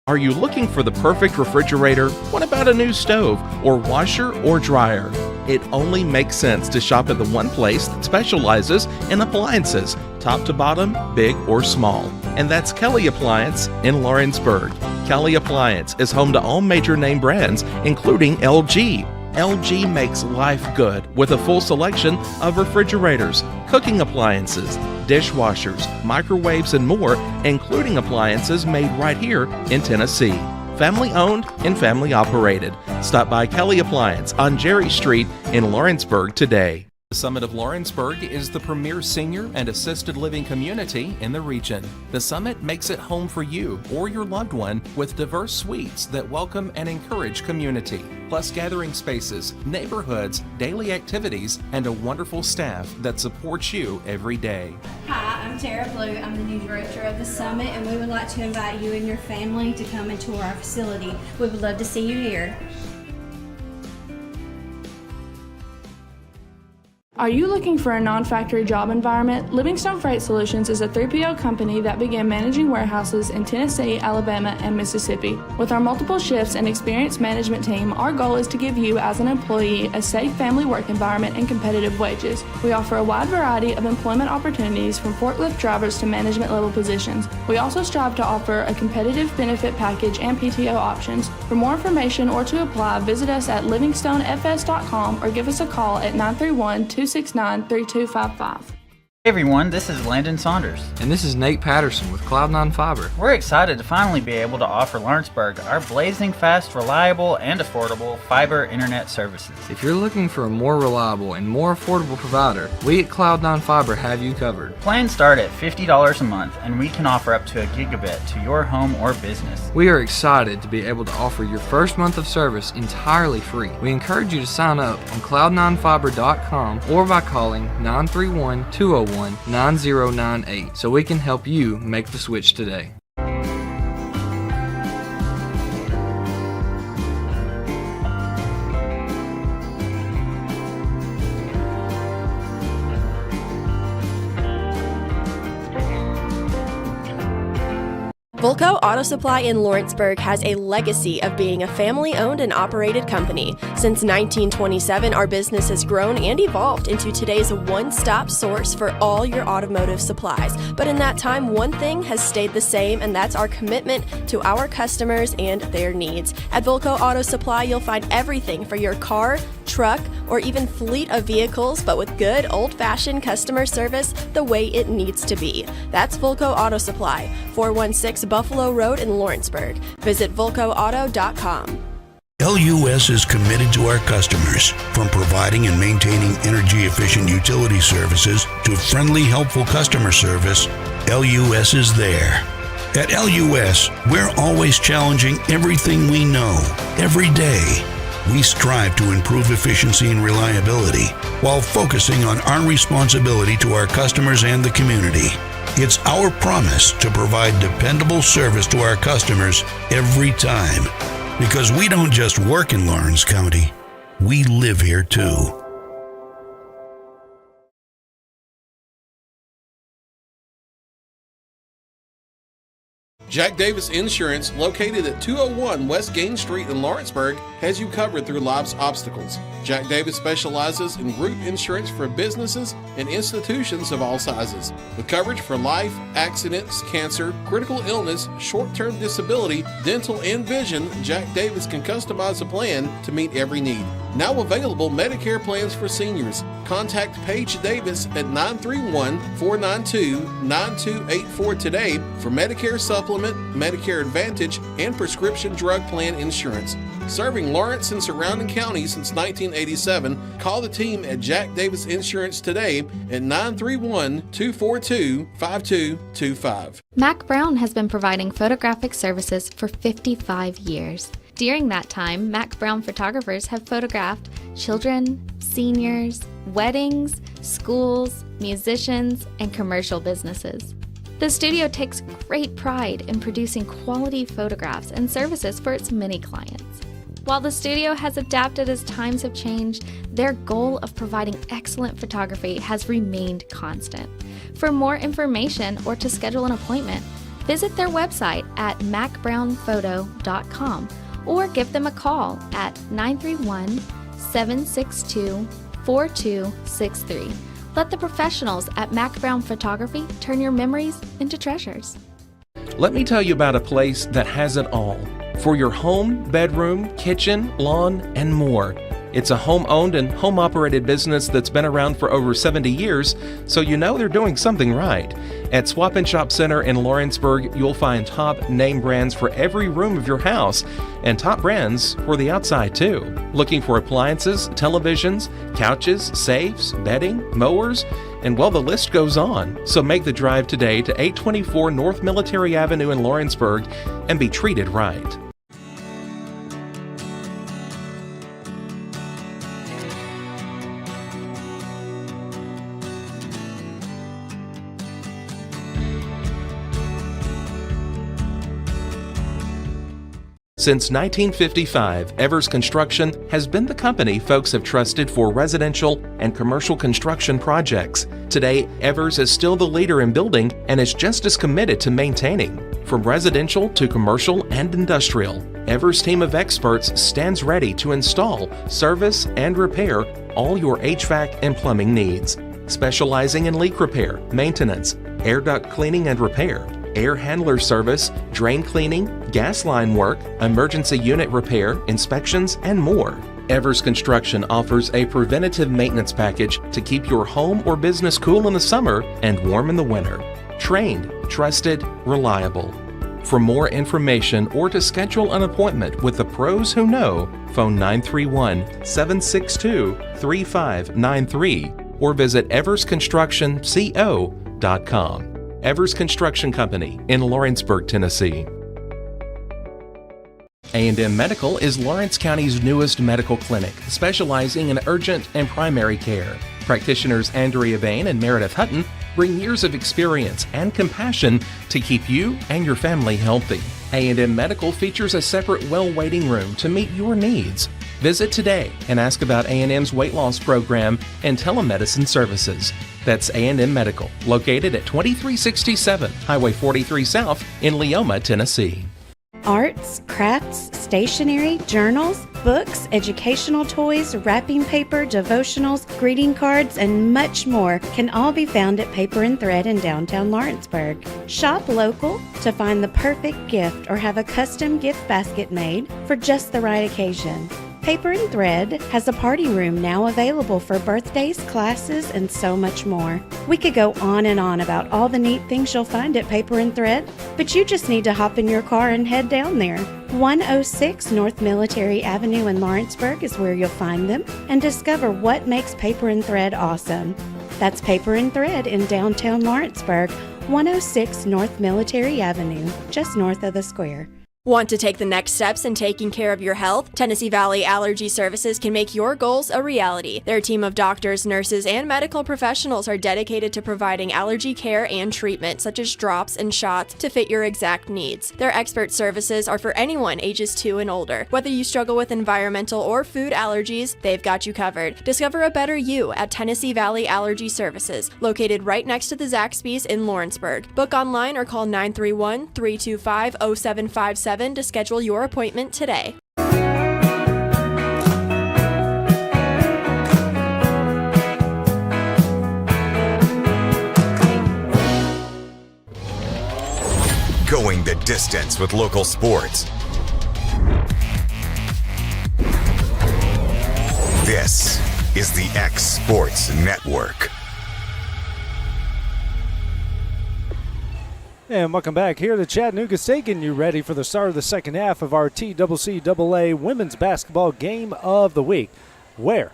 Are you looking for the perfect refrigerator? What about a new stove or washer or dryer? It only makes sense to shop at the one place that specializes in appliances, top to bottom, big or small. And that's Kelly Appliance in Lawrenceburg. Kelly Appliance is home to all major name brands, including LG. LG makes life good with a full selection of refrigerators, cooking appliances, dishwashers, microwaves, and more, including appliances made right here in Tennessee. Family owned and family operated. Stop by Kelly Appliance on Jerry Street in Lawrenceburg today. The Summit of Lawrenceburg is the premier senior and assisted living community in the region. The Summit makes it home for you or your loved one with diverse suites that welcome and encourage community, plus gathering spaces, neighborhoods, daily activities, and a wonderful staff that supports you every day. Hi, I'm Tara Blue. I'm the new director of the Summit, and we would like to invite you and your family to come and tour our facility. We would love to see you here. Are you looking for a non-factory job environment? Livingstone Freight Solutions is a 3PL company that began managing warehouses in Tennessee, Alabama, and Mississippi. With our multiple shifts and experienced management team, our goal is to give you as an employee a safe family work environment and competitive wages. We offer a wide variety of employment opportunities from forklift drivers to management level positions. We also strive to offer a competitive benefit package and PTO options. For more information or to apply, visit us at livingstonefs.com or give us a call at 931-269-3255. Hey everyone, this is Landon Saunders. And this is Nate Patterson with Cloud9 Fiber. We're excited to finally be able to offer Lawrenceburg our blazing fast, reliable, and affordable fiber internet services. If you're looking for a more reliable and more affordable provider, we at Cloud9 Fiber have you covered. Plans start at $50 a month, and we can offer up to a gigabit to your home or business. We are excited to be able to offer your first month of service entirely free. We encourage you to sign up on cloud9fiber.com or by calling 931-201-9098 so we can help you make the switch today. Volco Auto Supply in Lawrenceburg has a legacy of being a family-owned and operated company. Since 1927, our business has grown and evolved into today's one-stop source for all your automotive supplies. But in that time, one thing has stayed the same, and that's our commitment to our customers and their needs. At Volco Auto Supply, you'll find everything for your car, truck, or even fleet of vehicles, but with good old-fashioned customer service the way it needs to be. That's Volco Auto Supply, 416 Buffalo Road in Lawrenceburg. Visit VolcoAuto.com. LUS is committed to our customers, from providing and maintaining energy-efficient utility services to friendly, helpful customer service. LUS is there. At LUS, we're always challenging everything we know, every day. We strive to improve efficiency and reliability while focusing on our responsibility to our customers and the community. It's our promise to provide dependable service to our customers every time. Because we don't just work in Lawrence County, we live here too. Jack Davis Insurance, located at 201 West Gain Street in Lawrenceburg, has you covered through life's obstacles. Jack Davis specializes in group insurance for businesses and institutions of all sizes. With coverage for life, accidents, cancer, critical illness, short-term disability, dental, and vision, Jack Davis can customize a plan to meet every need. Now available Medicare plans for seniors. Contact Paige Davis at 931-492-9284 today for Medicare Supplement, Medicare Advantage, and prescription drug plan insurance. Serving Lawrence and surrounding counties since 1987, call the team at Jack Davis Insurance today at 931-242-5225. Mac Brown has been providing photographic services for 55 years. During that time, Mac Brown photographers have photographed children, seniors, weddings, schools, musicians, and commercial businesses. The studio takes great pride in producing quality photographs and services for its many clients. While the studio has adapted as times have changed, their goal of providing excellent photography has remained constant. For more information or to schedule an appointment, visit their website at macbrownphoto.com or give them a call at 931-762-4263. Let the professionals at Mac Brown Photography turn your memories into treasures. Let me tell you about a place that has it all for your home, bedroom, kitchen, lawn, and more. It's a home-owned and home-operated business that's been around for over 70 years, so you know they're doing something right. At Swap and Shop Center in Lawrenceburg, you'll find top name brands for every room of your house, and top brands for the outside too. Looking for appliances, televisions, couches, safes, bedding, mowers, and well, the list goes on. So make the drive today to 824 North Military Avenue in Lawrenceburg and be treated right. Since 1955, Evers Construction has been the company folks have trusted for residential and commercial construction projects. Today, Evers is still the leader in building and is just as committed to maintaining. From residential to commercial and industrial, Evers' team of experts stands ready to install, service, and repair all your HVAC and plumbing needs. Specializing in leak repair, maintenance, air duct cleaning and repair, air handler service, drain cleaning, gas line work, emergency unit repair, inspections, and more. Evers Construction offers a preventative maintenance package to keep your home or business cool in the summer and warm in the winter. Trained, trusted, reliable. For more information or to schedule an appointment with the pros who know, phone 931-762-3593 or visit eversconstructionco.com. Evers Construction Company in Lawrenceburg, Tennessee. A&M Medical is Lawrence County's newest medical clinic, specializing in urgent and primary care. Practitioners Andrea Bain and Meredith Hutton bring years of experience and compassion to keep you and your family healthy. A&M Medical features a separate well waiting room to meet your needs. Visit today and ask about A&M's weight loss program and telemedicine services. That's A&M Medical, located at 2367 Highway 43 South in Leoma, Tennessee. Arts, crafts, stationery, journals, books, educational toys, wrapping paper, devotionals, greeting cards, and much more can all be found at Paper and Thread in downtown Lawrenceburg. Shop local to find the perfect gift or have a custom gift basket made for just the right occasion. Paper and Thread has a party room now available for birthdays, classes, and so much more. We could go on and on about all the neat things you'll find at Paper and Thread, but you just need to hop in your car and head down there. 106 North Military Avenue in Lawrenceburg is where you'll find them and discover what makes Paper and Thread awesome. That's Paper and Thread in downtown Lawrenceburg, 106 North Military Avenue, just north of the square. Want to take the next steps in taking care of your health? Tennessee Valley Allergy Services can make your goals a reality. Their team of doctors, nurses, and medical professionals are dedicated to providing allergy care and treatment, such as drops and shots, to fit your exact needs. Their expert services are for anyone ages 2 and older. Whether you struggle with environmental or food allergies, they've got you covered. Discover a better you at Tennessee Valley Allergy Services, located right next to the Zaxby's in Lawrenceburg. Book online or call 931-325-0757 to schedule your appointment today. Going the distance with local sports. This is the X Sports Network. And welcome back here to Chattanooga State, getting you ready for the start of the second half of our TCCAA Women's Basketball Game of the Week, where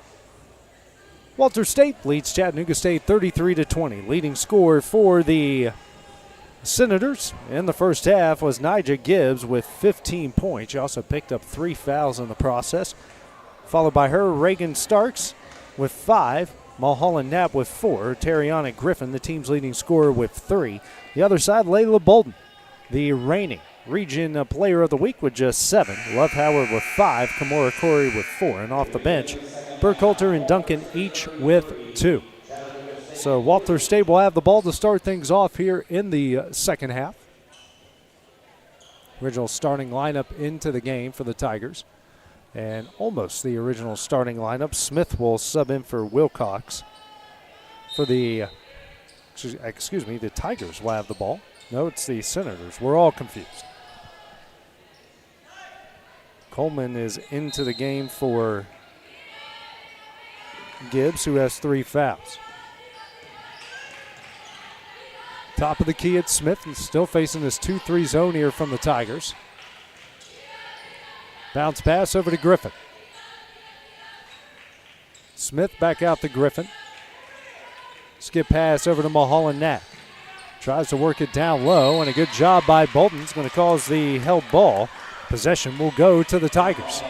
Walter State leads Chattanooga State 33-20. Leading scorer for the Senators in the first half was Nija Gibbs with 15 points. She also picked up 3 fouls in the process. Followed by her, Reagan Starks with 5. Mulholland Knapp with 4. Terriana Griffin, the team's leading scorer, with 3. The other side, Layla Bolden, the reigning region player of the week, with just 7. Love Howard with 5. Kimura Corey with 4. And off the bench, Burkhalter and Duncan each with 2. So Walter State will have the ball to start things off here in the second half. Original starting lineup into the game for the Tigers. And almost the original starting lineup. Smith will sub in for Wilcox. For the, the Tigers will have the ball. No, it's the Senators. We're all confused. Coleman is into the game for Gibbs, who has 3 fouls. Top of the key at Smith, and still facing this 2-3 zone here from the Tigers. Bounce pass over to Griffin. Smith back out to Griffin. Skip pass over to Mulholland Knapp. Tries to work it down low, and a good job by Bolton. It's going to cause the held ball. Possession will go to the Tigers.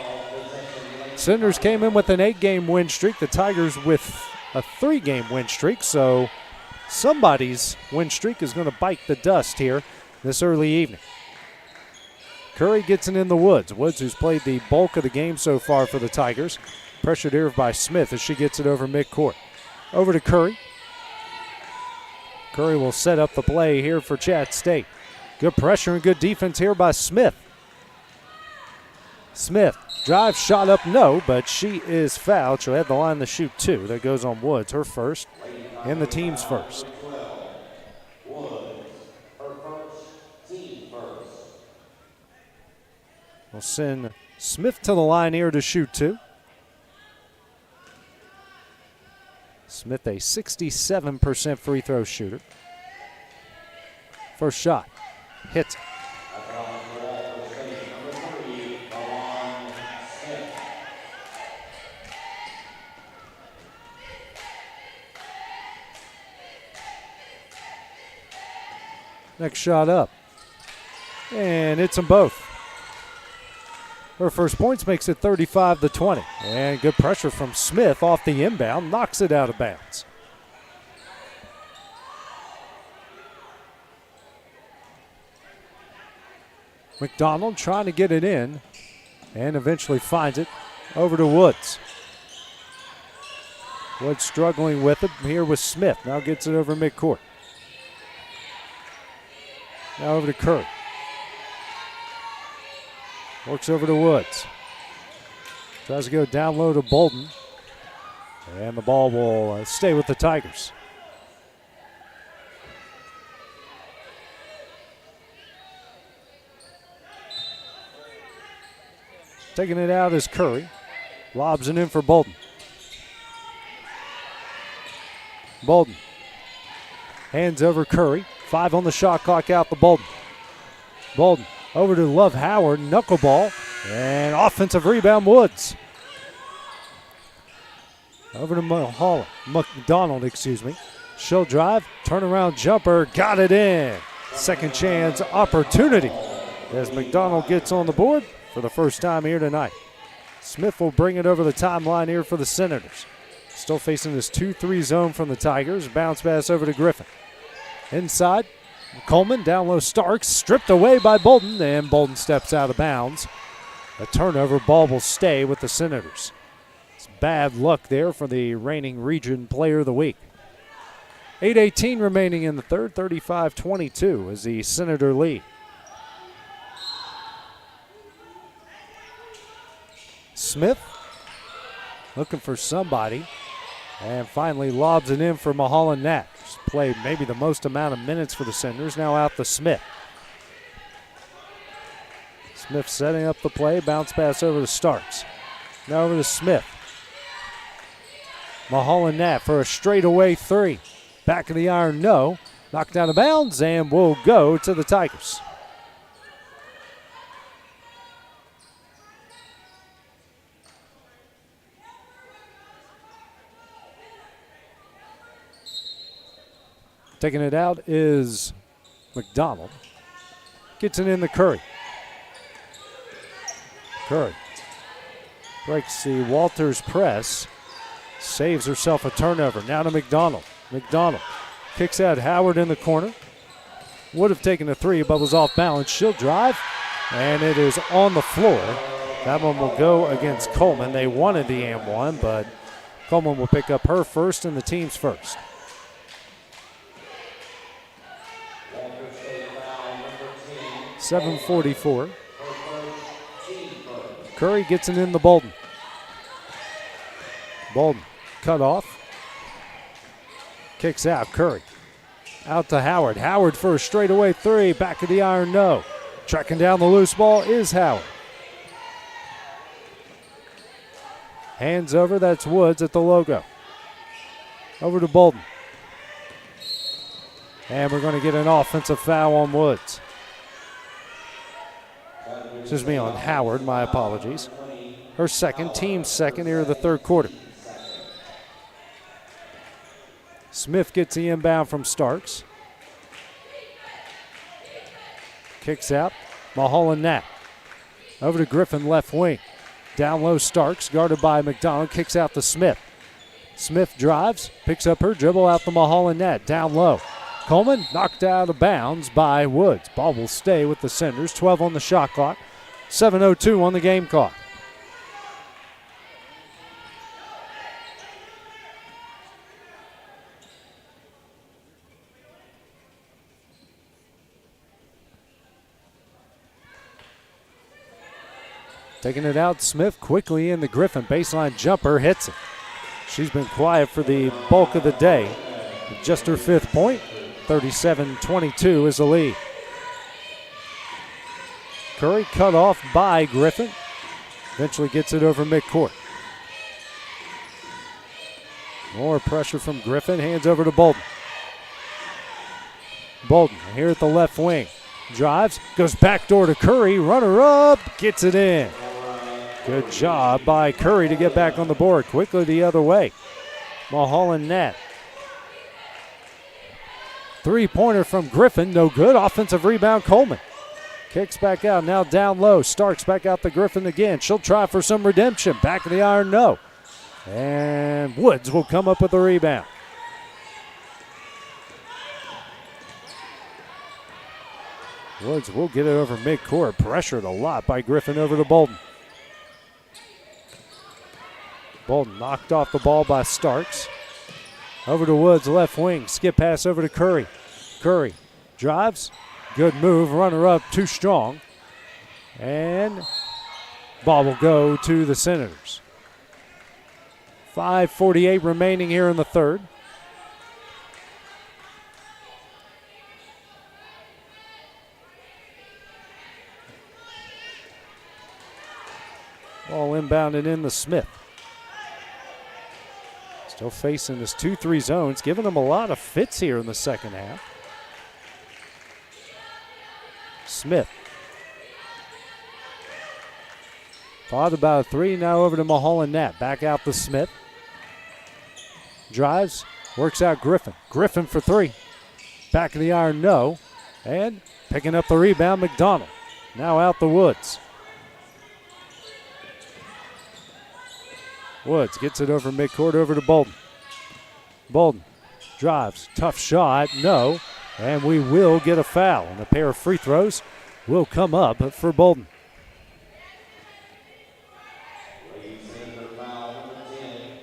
Senators came in with an 8-game win streak. The Tigers with a 3-game win streak, so somebody's win streak is going to bite the dust here this early evening. Curry gets it in the Woods. Woods, who's played the bulk of the game so far for the Tigers. Pressured here by Smith as she gets it over midcourt. Over to Curry. Curry will set up the play here for Chat State. Good pressure and good defense here by Smith. Smith, drive shot up, no, but she is fouled. She'll have the line to shoot 2. That goes on Woods, her first, and the team's first. We'll send Smith to the line here to shoot 2. Smith, a 67% free throw shooter. First shot, hits. Next shot up, and hits them both. Her first points makes it 35-20. And good pressure from Smith off the inbound, knocks it out of bounds. McDonald trying to get it in and eventually finds it. Over to Woods. Woods struggling with it here with Smith. Now gets it over midcourt. Now over to Curry. Works over to Woods. Tries to go down low to Bolden. And the ball will stay with the Tigers. Taking it out is Curry. Lobs it in for Bolden. Bolden. Hands over Curry. 5 on the shot clock out to Bolden. Bolden. Over to Love Howard, knuckleball, and offensive rebound Woods. Over to McDonald, She'll drive, turnaround jumper, got it in. Second chance opportunity as McDonald gets on the board for the first time here tonight. Smith will bring it over the timeline here for the Senators. Still facing this 2-3 zone from the Tigers. Bounce pass over to Griffin. Inside, Coleman, down low Starks, stripped away by Bolden, and Bolden steps out of bounds. A turnover, ball will stay with the Senators. It's bad luck there for the reigning region player of the week. 8:18 remaining in the third, 35-22 is the Senator lead. Smith looking for somebody, and finally lobs it in for Mulholland Nat. Just played maybe the most amount of minutes for the Senators. Now out to Smith. Smith setting up the play, bounce pass over to Starks. Now over to Smith. Mulholland Nat for a straightaway three. Back of the iron, no. Knocked out of bounds and will go to the Tigers. Taking it out is McDonald. Gets it in to Curry. Curry breaks the Walters press. Saves herself a turnover. Now to McDonald. McDonald kicks out Howard in the corner. Would have taken a three, but was off balance. She'll drive, and it is on the floor. That one will go against Coleman. They wanted the and one, but Coleman will pick up her first and the team's first. .744. Curry gets it in the Bolden. Bolden cut off. Kicks out. Curry. Out to Howard. Howard for a straightaway three. Back of the iron, no. Tracking down the loose ball is Howard. Hands over. That's Woods at the logo. Over to Bolden. And we're going to get an offensive foul on Woods. Excuse me, on Howard, my apologies. Her second, team's second here in the third quarter. Smith gets the inbound from Starks. Kicks out, Mulholland Nat. Over to Griffin, left wing. Down low Starks, guarded by McDonald, kicks out to Smith. Smith drives, picks up her dribble out to Mulholland Nat, down low. Coleman knocked out of bounds by Woods. Ball will stay with the Senators, 12 on the shot clock. 7:02 on the game clock. Taking it out, Smith quickly in the Griffin. Baseline jumper, hits it. She's been quiet for the bulk of the day. Just her fifth point. 37-22 is the lead. Curry cut off by Griffin. Eventually gets it over midcourt. More pressure from Griffin. Hands over to Bolden. Bolden here at the left wing. Drives. Goes backdoor to Curry. Runner up. Gets it in. Good job by Curry to get back on the board. Quickly the other way. Mulholland Nat. Three-pointer from Griffin. No good. Offensive rebound, Coleman. Kicks back out, now down low. Starks back out to Griffin again. She'll try for some redemption. Back of the iron, no. And Woods will come up with the rebound. Woods will get it over midcourt. Pressured a lot by Griffin over to Bolden. Bolden knocked off the ball by Starks. Over to Woods, left wing. Skip pass over to Curry. Curry drives. Good move. Runner up, too strong. And ball will go to the Senators. 5:48 remaining here in the third. Ball inbounded in the Smith. Still facing this 2-3 zone. It's giving them a lot of fits here in the second half. Smith. Thought about a three. Now over to Mulholland Nat. Back out to Smith. Drives. Works out Griffin. Griffin for three. Back of the iron, no. And picking up the rebound, McDonald. Now out the Woods. Woods gets it over midcourt over to Bolden. Bolden drives, tough shot, no, and we will get a foul. And a pair of free throws will come up for Bolden.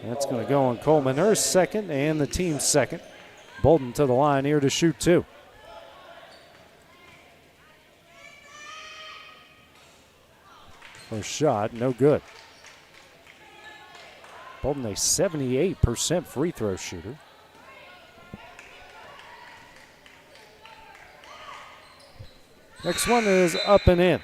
That's going to go on Coleman, her second and the team's second. Bolden to the line here to shoot 2. First shot, no good. Bolden a 78% free throw shooter. Next one is up and in.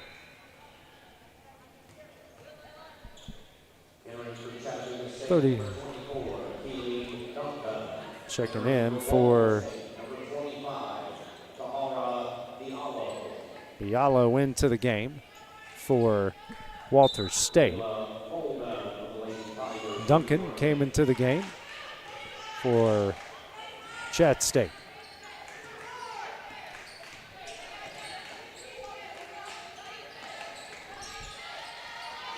Checking in for Bialo into the game for Walters State. Duncan came into the game for Chat State.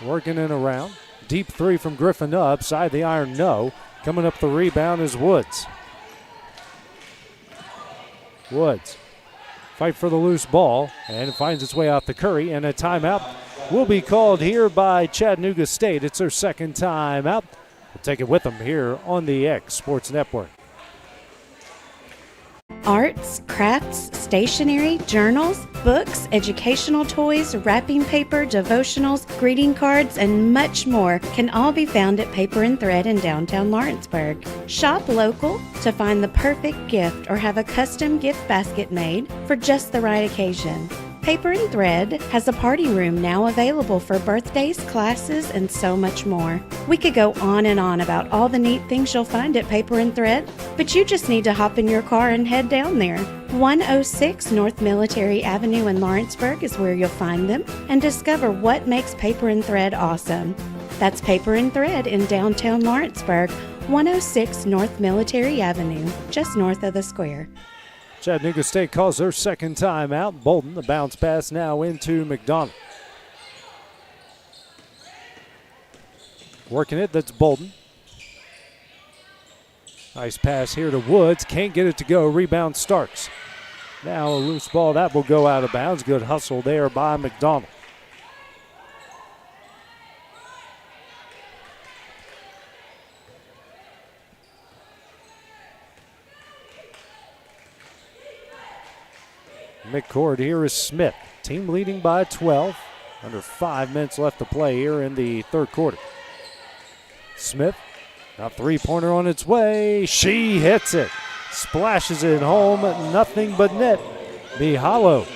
Working it around. Deep three from Griffin up. Side the iron, no. Coming up the rebound is Woods. Woods. Fight for the loose ball. And it finds its way out to Curry. And a timeout will be called here by Chattanooga State. It's their second timeout. We'll take it with them here on the X Sports Network. Arts, crafts, stationery, journals, books, educational toys, wrapping paper, devotionals, greeting cards, and much more can all be found at Paper and Thread in downtown Lawrenceburg. Shop local to find the perfect gift or have a custom gift basket made for just the right occasion. Paper and Thread has a party room now available for birthdays, classes, and so much more. We could go on and on about all the neat things you'll find at Paper and Thread, but you just need to hop in your car and head down there. 106 North Military Avenue in Lawrenceburg is where you'll find them and discover what makes Paper and Thread awesome. That's Paper and Thread in downtown Lawrenceburg, 106 North Military Avenue, just north of the square. Chattanooga State calls their second timeout. Bolden, the bounce pass now into McDonald. Working it, that's Bolden. Nice pass here to Woods. Can't get it to go. Rebound Starks. Now a loose ball. That will go out of bounds. Good hustle there by McDonald. Midcourt here is Smith. Team leading by 12. Under 5 minutes left to play here in the third quarter. Smith, a three-pointer on its way. She hits it. Splashes it home. Nothing but net. Mihalo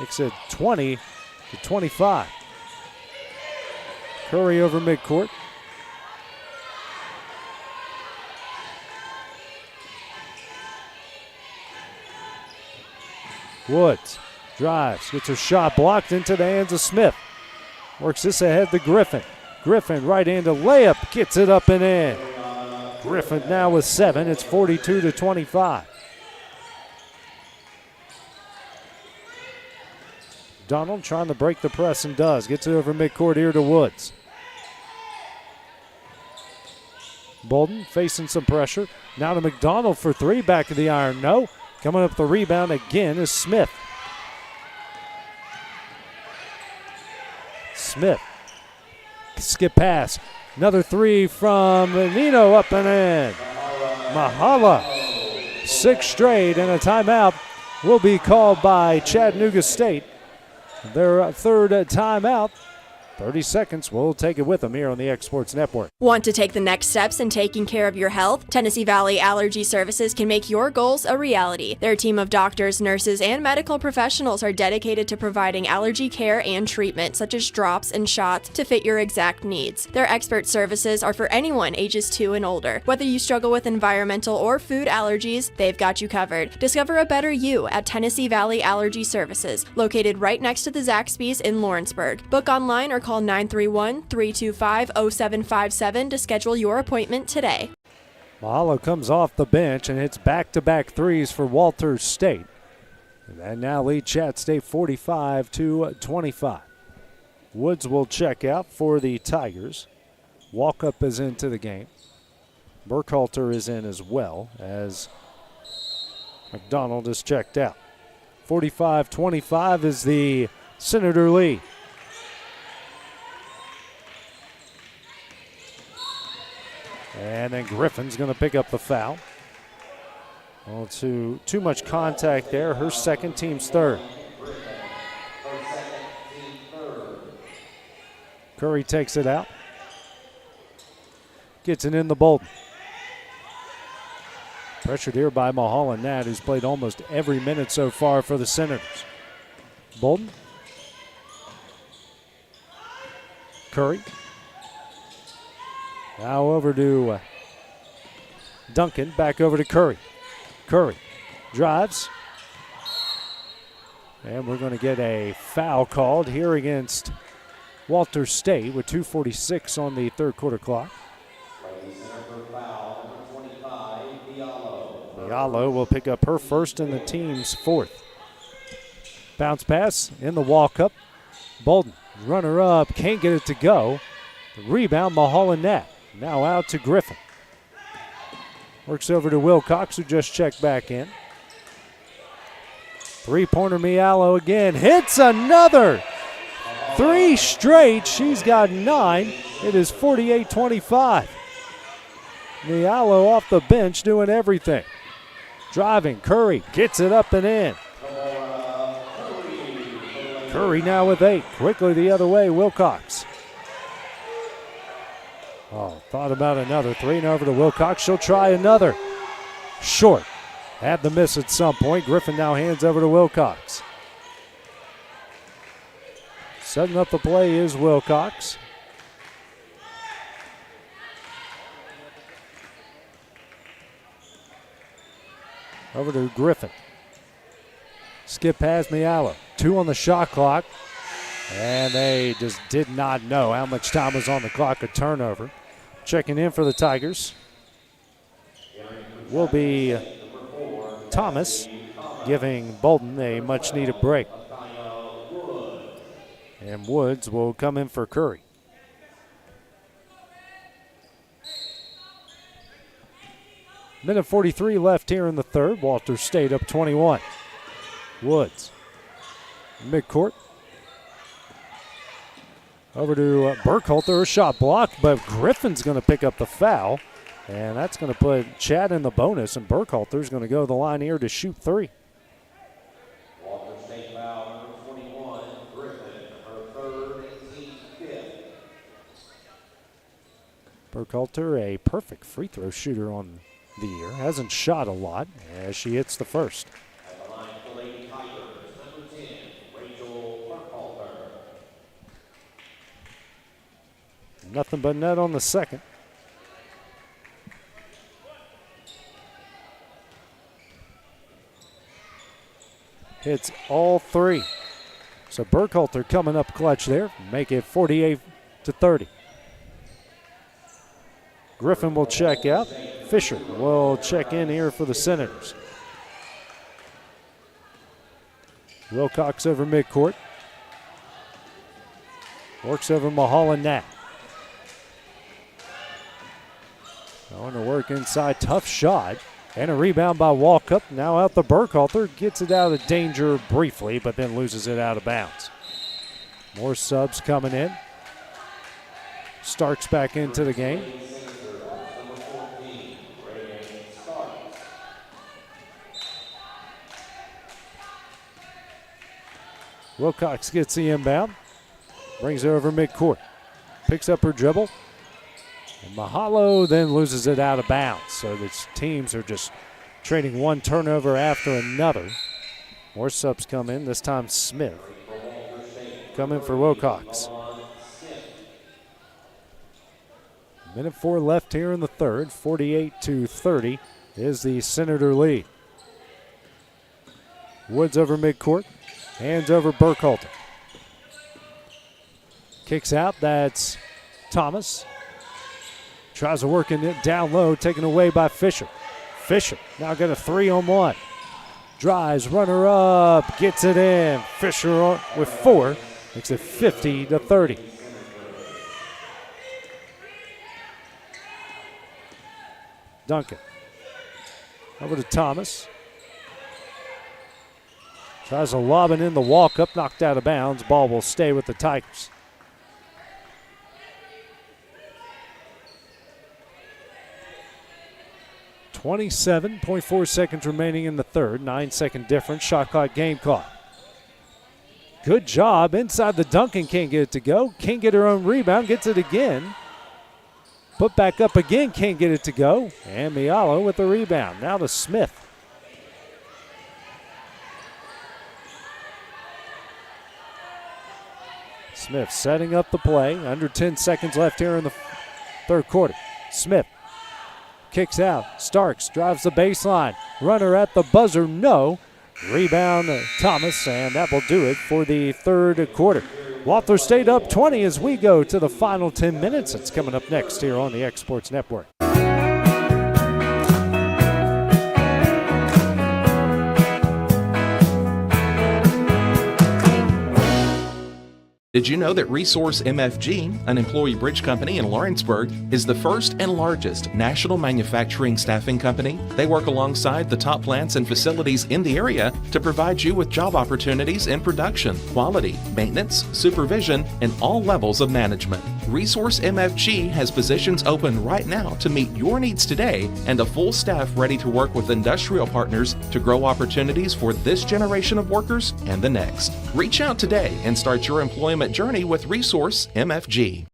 makes it 20-25. Curry over midcourt. Woods drives, gets her shot blocked into the hands of Smith. Works this ahead to Griffin. Griffin right into layup, gets it up and in. Griffin now with 7. It's 42-25. Donald trying to break the press and does. Gets it over midcourt here to Woods. Bolden facing some pressure. Now to McDonald for 3. Back of the iron. No. Coming up the rebound again is Smith. Smith. Skip pass. Another 3 from Nino up and in. Mahala. 6 straight and a timeout will be called by Chattanooga State. Their third timeout. 30 seconds. We'll take it with them here on the X Sports Network. Want to take the next steps in taking care of your health? Tennessee Valley Allergy Services can make your goals a reality. Their team of doctors, nurses, and medical professionals are dedicated to providing allergy care and treatment, such as drops and shots, to fit your exact needs. Their expert services are for anyone ages 2 and older. Whether you struggle with environmental or food allergies, they've got you covered. Discover a better you at Tennessee Valley Allergy Services, located right next to the Zaxby's in Lawrenceburg. Book online or call 931-325-0757 to schedule your appointment today. Mahalo comes off the bench and hits back-to-back threes for Walters State. And that now lead Chat State 45-25. Woods will check out for the Tigers. Walkup is into the game. Burkhalter is in as well as McDonald is checked out. 45-25 is the Senator lead. And then Griffin's going to pick up the foul. Well, too much contact there. Her second, team's third. Curry takes it out. Gets it in the Bolden. Pressured here by Mulholland Nat, who's played almost every minute so far for the Senators. Bolden. Curry. Now over to Duncan. Back over to Curry. Curry drives. And we're going to get a foul called here against Walter State with 2:46 on the third quarter clock. Diallo will pick up her first and the team's fourth. Bounce pass in the walk-up. Bolden, runner up, can't get it to go. The rebound, Mulholland Nat. Now out to Griffin. Works over to Wilcox, who just checked back in. Three-pointer Mialo again. Hits another. Three straight. She's got 9. It is 48-25. Mialo off the bench doing everything. Driving, Curry gets it up and in. Curry now with 8. Quickly the other way, Wilcox. Oh, thought about another three, and over to Wilcox. She'll try another. Short. Had the miss at some point. Griffin now hands over to Wilcox. Setting up the play is Wilcox. Over to Griffin. Skip past Mialo. 2 on the shot clock. And they just did not know how much time was on the clock. A turnover. Checking in for the Tigers will be Thomas, giving Bolden a much-needed break. And Woods will come in for Curry. Minute 43 left here in the third. Walter State up 21. Woods. Midcourt. Over to Burkhalter. Shot blocked, but Griffin's going to pick up the foul. And that's going to put Chad in the bonus, and Burkhalter's going to go to the line here to shoot 3. Walter State foul number 21, Griffin, her third and team's 5th. Burkhalter, a perfect free throw shooter on the year. Hasn't shot a lot as she hits the first. At the line for Lady Tigers, number 10, Rachel Burkhalter. Nothing but net on the second. Hits all 3. So Burkhalter coming up clutch there. Make it 48-30. Griffin will check out. Fisher will check in here for the Senators. Wilcox over midcourt. Works over Mulholland Nat. Going to work inside. Tough shot. And a rebound by Walkup. Now out the Burkhalter. Gets it out of danger briefly, but then loses it out of bounds. More subs coming in. Starks back into the game. Wilcox gets the inbound. Brings it over midcourt. Picks up her dribble. And Mahalo then loses it out of bounds. So the teams are just trading one turnover after another. More subs come in. This time Smith coming for Wilcox. Minute 4 left here in the third. 48-30 is the Senator lead. Woods over midcourt. Hands over Burkhalter. Kicks out. That's Thomas. Tries to work it down low, taken away by Fisher. Fisher now got a 3-on-1. drives, runner up, gets it in. Fisher with 4, makes it 50-30. Duncan. Over to Thomas. Tries a lob and in the walk up, knocked out of bounds. Ball will stay with the Tigers. .4 seconds remaining in the third. 9-second difference. Shot clock, game caught. Good job inside the Duncan. Can't get it to go. Can't get her own rebound. Gets it again. Put back up again. Can't get it to go. And Mialo with the rebound. Now to Smith. Smith setting up the play. Under 10 seconds left here in the third quarter. Smith kicks out. Starks drives the baseline. Runner at the buzzer, no. Rebound Thomas, and that will do it for the third quarter. Walther State up 20 as we go to the final 10 minutes. It's coming up next here on the X Sports Network. Did you know that Resource MFG, an employee bridge company in Lawrenceburg, is the first and largest national manufacturing staffing company? They work alongside the top plants and facilities in the area to provide you with job opportunities in production, quality, maintenance, supervision, and all levels of management. Resource MFG has positions open right now to meet your needs today and a full staff ready to work with industrial partners to grow opportunities for this generation of workers and the next. Reach out today and start your employment journey with Resource MFG.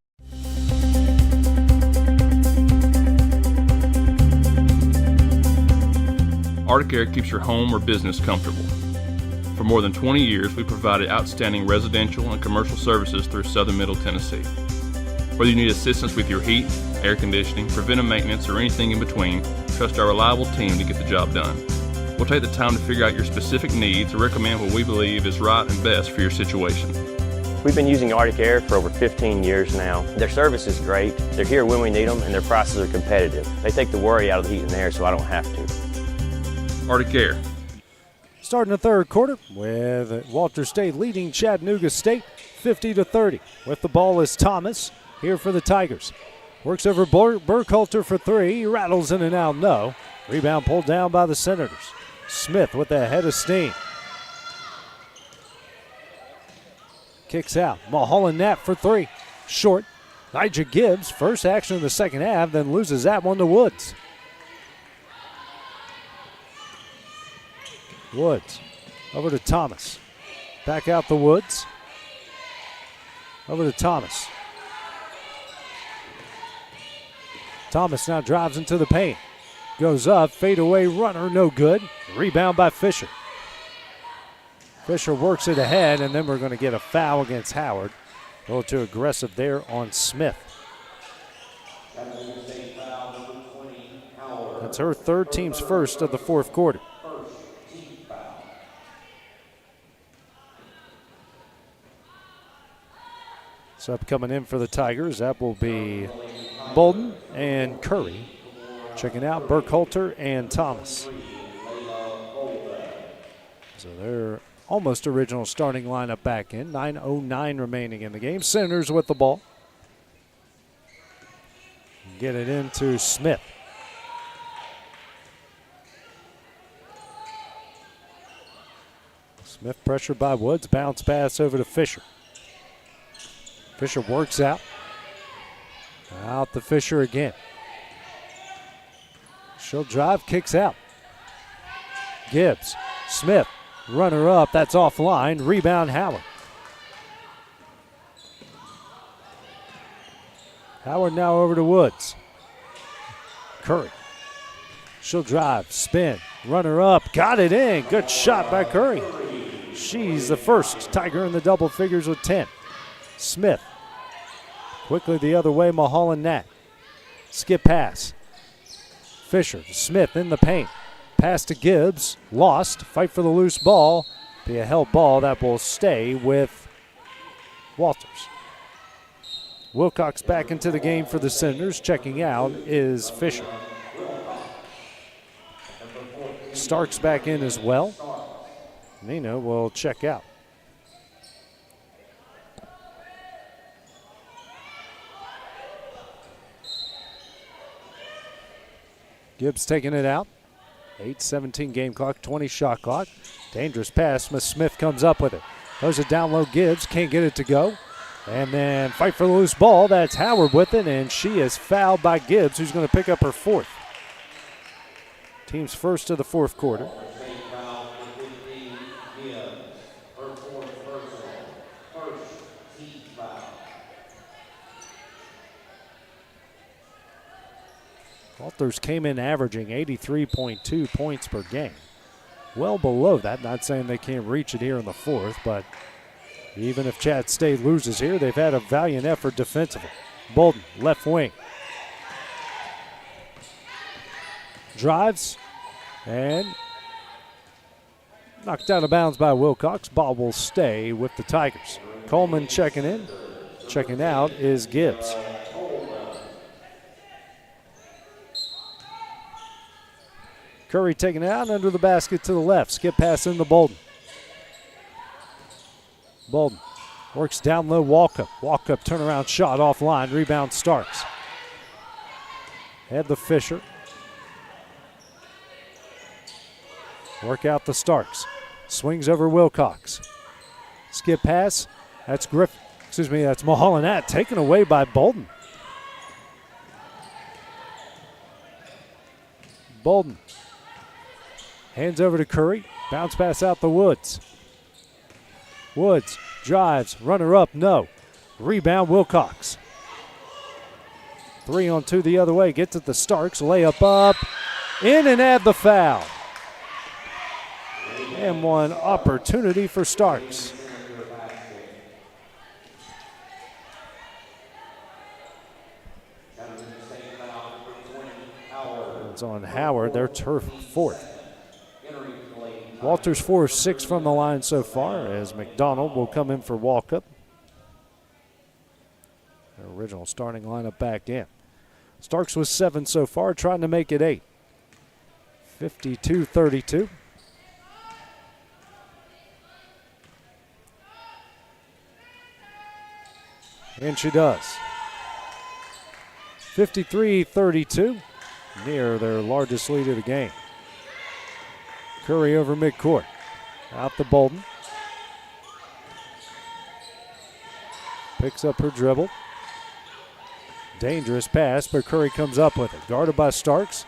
ArcticAir keeps your home or business comfortable. For more than 20 years, we provided outstanding residential and commercial services through Southern Middle Tennessee. Whether you need assistance with your heat, air conditioning, preventive maintenance, or anything in between, trust our reliable team to get the job done. We'll take the time to figure out your specific needs and recommend what we believe is right and best for your situation. We've been using ArcticAir for over 15 years now. Their service is great, they're here when we need them, and their prices are competitive. They take the worry out of the heat and air so I don't have to. ArcticAir. Starting the third quarter with Walter State leading Chattanooga State 50-30. With the ball is Thomas here for the Tigers. Works over Burkhalter for 3. He rattles in and out, no. Rebound pulled down by the Senators. Smith with the head of steam. Kicks out. Mulholland Knapp for 3. Short. Nigel Gibbs, first action in the second half, then loses that one to Woods. Woods over to Thomas. Back out the Woods. Over to Thomas. Thomas now drives into the paint. Goes up, fadeaway runner, no good. Rebound by Fisher. Fisher works it ahead, and then we're going to get a foul against Howard. A little too aggressive there on Smith. That's her third, team's first of the fourth quarter. Sub coming in for the Tigers. That will be Bolden and Curry. Checking out Burkhalter and Thomas. So they're almost original starting lineup back in. 9:09 remaining in the game. Senators with the ball. Get it into Smith. Smith pressured by Woods. Bounce pass over to Fisher. Fisher works out. Out to Fisher again. She'll drive, kicks out. Gibbs, Smith, runner up, that's offline. Rebound Howard. Howard now over to Woods. Curry. She'll drive, spin, runner up, got it in. Good shot by Curry. She's the first Tiger in the double figures with 10. Smith. Quickly the other way, Mulholland Knapp. Skip pass. Fisher, Smith in the paint. Pass to Gibbs, lost. Fight for the loose ball. Be a held ball that will stay with Walters. Wilcox back into the game for the Senators. Checking out is Fisher. Starks back in as well. Nino will check out. Gibbs taking it out. 8:17 game clock, 20 shot clock. Dangerous pass. Smith comes up with it. Throws it down low. Gibbs can't get it to go. And then fight for the loose ball. That's Howard with it, and she is fouled by Gibbs, who's going to pick up her fourth. Team's first of the fourth quarter. Walters came in averaging 83.2 points per game. Well below that. Not saying they can't reach it here in the fourth, but even if Chat State loses here, they've had a valiant effort defensively. Bolden, left wing. Drives and knocked out of bounds by Wilcox. Ball will stay with the Tigers. Coleman checking in. Checking out is Gibbs. Curry taking it out under the basket to the left. Skip pass into Bolden. Bolden works down low. Walkup. Walkup turnaround shot offline. Rebound Starks. Head to Fisher. Work out the Starks. Swings over Wilcox. Skip pass. That's that's Mulholland taken away by Bolden. Bolden. Hands over to Curry. Bounce pass out the Woods. Woods drives. Runner up. No. Rebound Wilcox. 3-on-2 the other way. Gets it to Starks. Layup up. In and add the foul. And one opportunity for Starks. It's on Howard. Their fourth. Walters 4 of 6 from the line so far, as McDonald will come in for Walkup. Their original starting lineup back in. Starks was 7 so far, trying to make it 8. 52-32. And she does. 53-32, near their largest lead of the game. Curry over midcourt. Out to Bolden. Picks up her dribble. Dangerous pass, but Curry comes up with it. Guarded by Starks.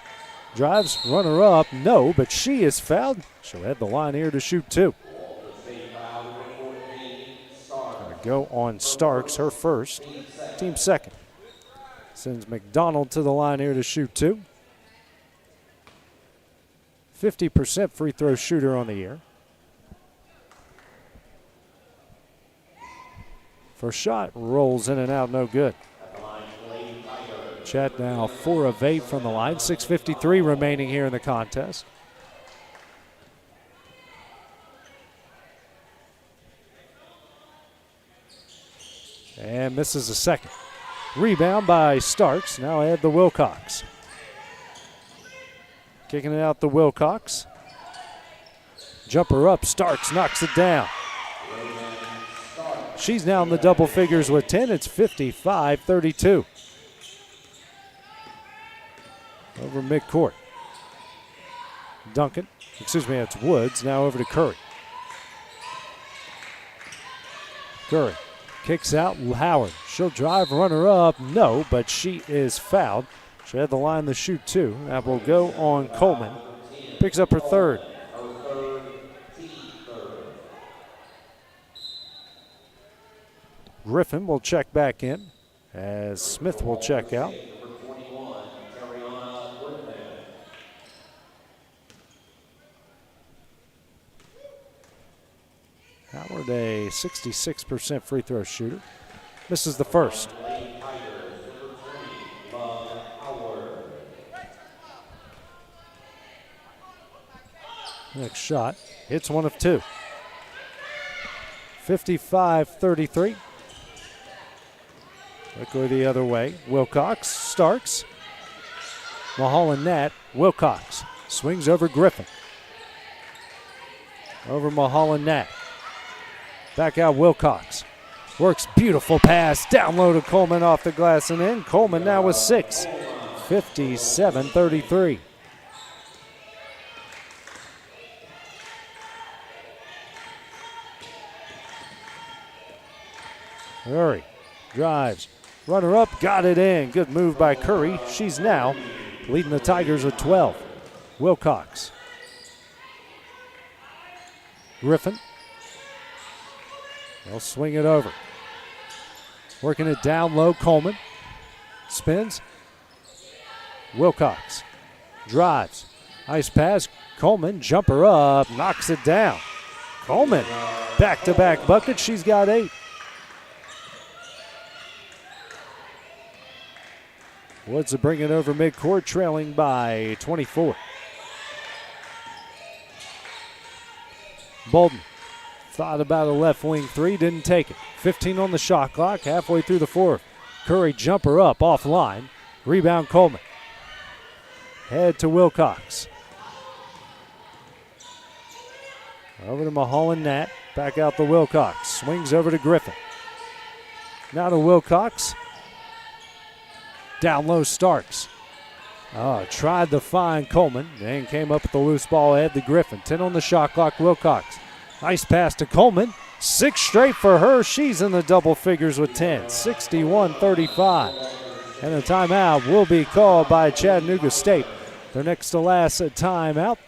Drives, runner up. No, but she is fouled. She'll head the line here to shoot 2. Gonna go on Starks, her first. Team second. Sends McDonald to the line here to shoot 2. 50% free throw shooter on the year. First shot rolls in and out, no good. Chat now 4 of 8 from the line. 6:53 remaining here in the contest. And misses a second. Rebound by Starks. Now add the Wilcox. Kicking it out to Wilcox. Jumper up. Starks knocks it down. She's now in the double figures with 10. It's 55-32. Over midcourt. It's Woods. Now over to Curry. Curry kicks out. Howard. She'll drive, runner up. No, but she is fouled. She had the line to shoot 2. That will go on Coleman. Picks up her third. Griffin will check back in as Smith will check out. Howard, a 66% free throw shooter. Misses the first. Next shot, hits 1 of 2. 55-33. Let's go the other way. Wilcox, Starks. Mulholland Wilcox swings over Griffin. Over Mulholland Nat. Back out Wilcox. Works beautiful pass. Down low to Coleman off the glass and in. Coleman now with 6. 57-33. Curry drives. Runner up, got it in. Good move by Curry. She's now leading the Tigers with 12. Wilcox. Griffin. They'll swing it over. Working it down low, Coleman. Spins. Wilcox. Drives. Nice pass. Coleman, jumper up, knocks it down. Coleman, back-to-back bucket. She's got 8. Woods to bring it over midcourt, trailing by 24. Bolden thought about a left wing 3, didn't take it. 15 on the shot clock, halfway through the 4th. Curry jumper up, offline. Rebound Coleman. Head to Wilcox. Over to Mulholland Nat. Back out to Wilcox. Swings over to Griffin. Now to Wilcox. Down low Starks. Tried to find Coleman and came up with the loose ball ahead to Griffin. 10 on the shot clock, Wilcox. Nice pass to Coleman. 6 straight for her. She's in the double figures with 10. 61-35. And a timeout will be called by Chattanooga State. Their next to last timeout.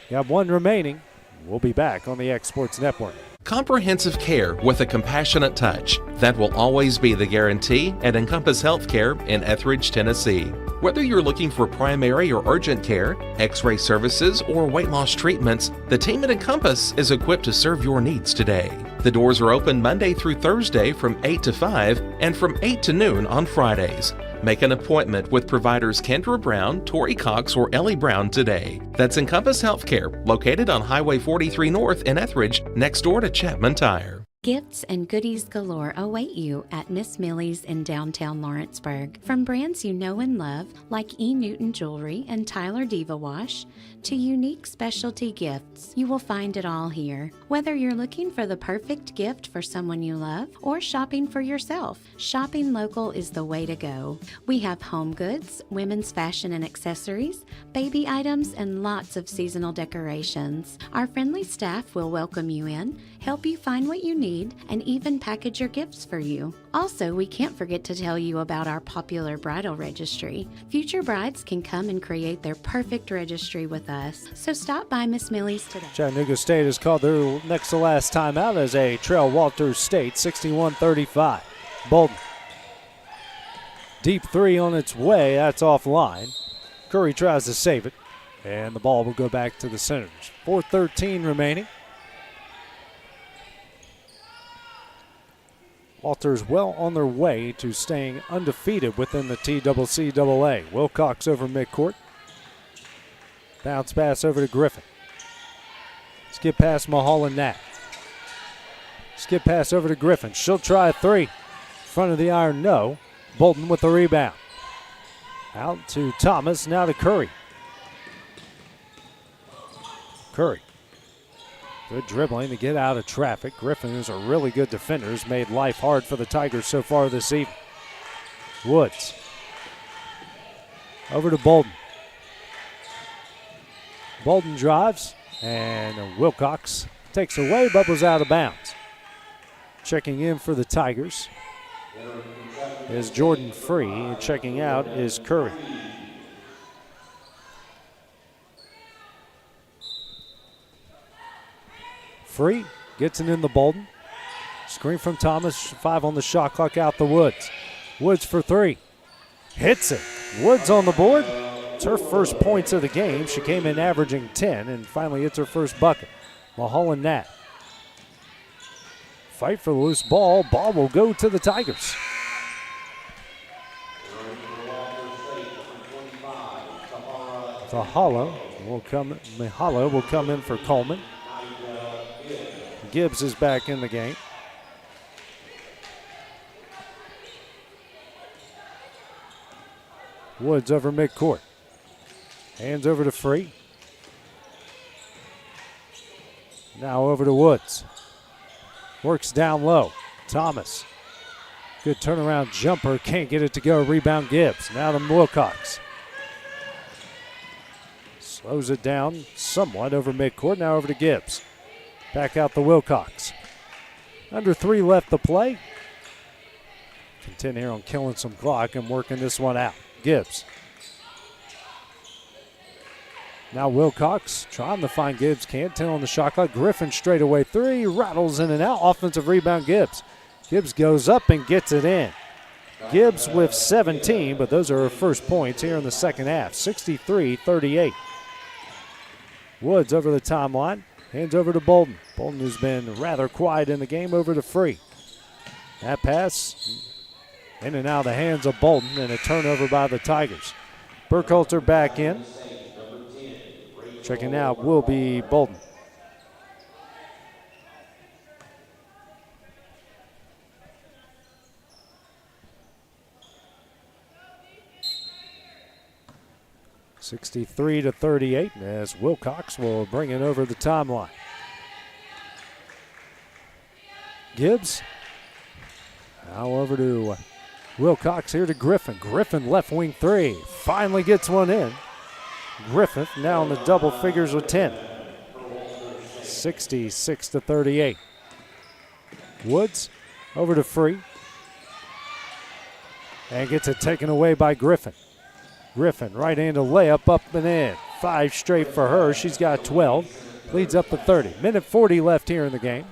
You have 1 remaining. We'll be back on the X Sports Network. Comprehensive care with a compassionate touch. That will always be the guarantee at Encompass Healthcare in Etheridge, Tennessee. Whether you're looking for primary or urgent care, x-ray services, or weight loss treatments, the team at Encompass is equipped to serve your needs today. The doors are open Monday through Thursday from 8 to 5 and from 8 to noon on Fridays. Make an appointment with providers Kendra Brown, Tori Cox, or Ellie Brown today. That's Encompass Healthcare, located on Highway 43 North in Etheridge, next door to Chapman Tire. Gifts and goodies galore await you at Miss Millie's in downtown Lawrenceburg. From brands you know and love, like E. Newton Jewelry and Tyler Diva Wash, to unique specialty gifts, you will find it all here. Whether you're looking for the perfect gift for someone you love or shopping for yourself, shopping local is the way to go. We have home goods, women's fashion and accessories, baby items, and lots of seasonal decorations. Our friendly staff will welcome you in, help you find what you need, and even package your gifts for you. Also, we can't forget to tell you about our popular bridal registry. Future brides can come and create their perfect registry with us. So stop by Miss Millie's today. Chattanooga State has called their next to last timeout as they trail Walters State 61-35. Bolden. Deep 3 on its way. That's offline. Curry tries to save it, and the ball will go back to the Senators. 4:13 remaining. Walters well on their way to staying undefeated within the TCCAA. Wilcox over midcourt. Bounce pass over to Griffin. Skip past Mulholland Nat. Skip pass over to Griffin. She'll try a 3. Front of the iron, no. Bolden with the rebound. Out to Thomas, now to Curry. Curry. Good dribbling to get out of traffic. Griffin, who's a really good defender, has made life hard for the Tigers so far this evening. Woods. Over to Bolden. Bolden drives, and Wilcox takes away, but was out of bounds. Checking in for the Tigers is Jordan Free, and checking out is Curry. Free gets it in the Bolden. Screen from Thomas, 5 on the shot clock, out the Woods. Woods for 3. Hits it. Woods on the board. It's her first points of the game. She came in averaging 10 and finally hits her first bucket. Mulholland Nat. Fight for the loose ball. Ball will go to the Tigers. Mihala will come in for Coleman. Gibbs is back in the game. Woods over midcourt. Hands over to Free. Now over to Woods. Works down low. Thomas. Good turnaround jumper. Can't get it to go. Rebound Gibbs. Now to Wilcox. Slows it down somewhat over midcourt. Now over to Gibbs. Back out to Wilcox. Under 3 left to play. Contend here on killing some clock and working this one out. Gibbs. Now Wilcox trying to find Gibbs. Can't tell on the shot clock. Griffin straight away 3. Rattles in and out. Offensive rebound Gibbs. Gibbs goes up and gets it in. Gibbs with 17, but those are her first points here in the second half. 63-38. Woods over the timeline. Hands over to Bolden. Bolden, who's been rather quiet in the game, over to Free. That pass in and out of the hands of Bolden, and a turnover by the Tigers. Burkhalter back in. Checking out will be Bolden. (63-38) as Wilcox will bring it over the timeline. Gibbs. Now over to Wilcox, here to Griffin. Griffin left wing 3. Finally gets one in. Griffin now in the double figures with 10. 66-38. Woods over to Free. And gets it taken away by Griffin. Griffin right-handed layup up and in. 5 straight for her. She's got 12. Leads up to 30. Minute 40 left here in the game.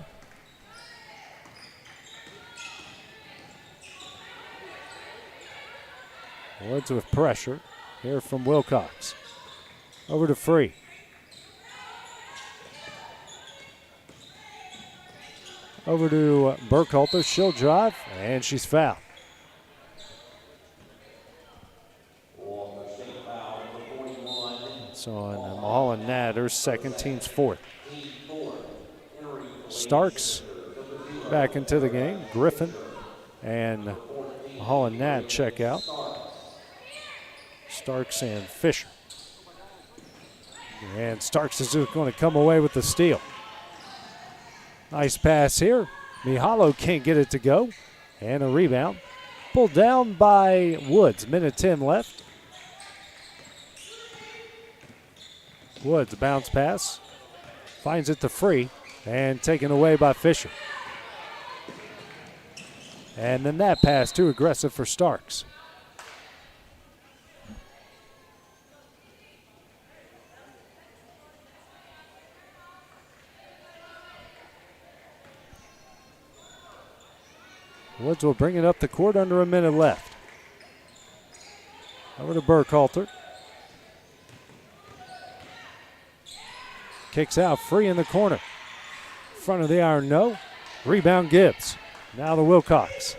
Woods with pressure here from Wilcox. Over to Free. Over to Burkhalter. She'll drive, and she's fouled. So on Mulholland Nat, her second, team's 4th. Starks back into the game. Griffin and Mulholland Nat check out. Starks and Fisher. And Starks is just going to come away with the steal. Nice pass here. Mihalo can't get it to go. And a rebound. Pulled down by Woods. Minute 10 left. Woods, bounce pass. Finds it to Free. And taken away by Fisher. And then that pass too aggressive for Starks. Woods will bring it up the court under a minute left. Over to Burkhalter. Kicks out, Free in the corner. Front of the iron, no. Rebound Gibbs. Now to Wilcox.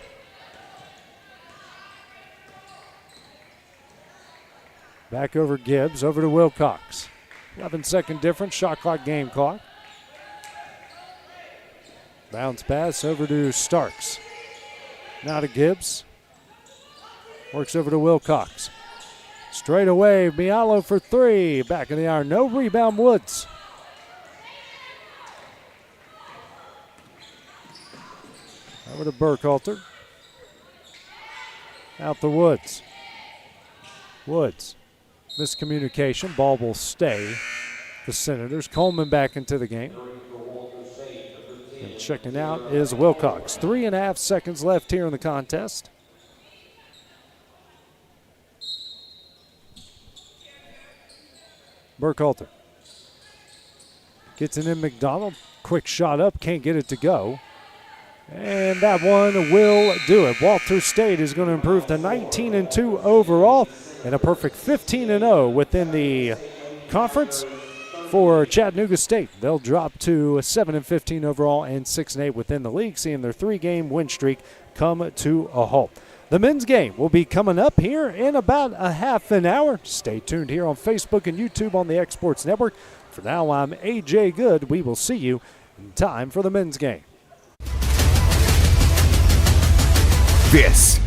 Back over Gibbs, over to Wilcox. 11-second difference, shot clock, game clock. Bounce pass over to Starks. Now to Gibbs. Works over to Wilcox. Straight away, Mialo for 3. Back in the iron, no. Rebound Woods. Over to Burkhalter. Out to Woods. Woods. Miscommunication. Ball will stay. The Senators. Coleman back into the game. And checking out is Wilcox. 3.5 seconds left here in the contest. Burkhalter. Gets it in McDonald. Quick shot up. Can't get it to go. And that one will do it. Walter State is going to improve to 19-2 overall and a perfect 15-0 within the conference for Chattanooga State. They'll drop to 7-15 overall and 6-8 within the league, seeing their 3-game win streak come to a halt. The men's game will be coming up here in about a half an hour. Stay tuned here on Facebook and YouTube on the X Sports Network. For now, I'm AJ Good. We will see you in time for the men's game. This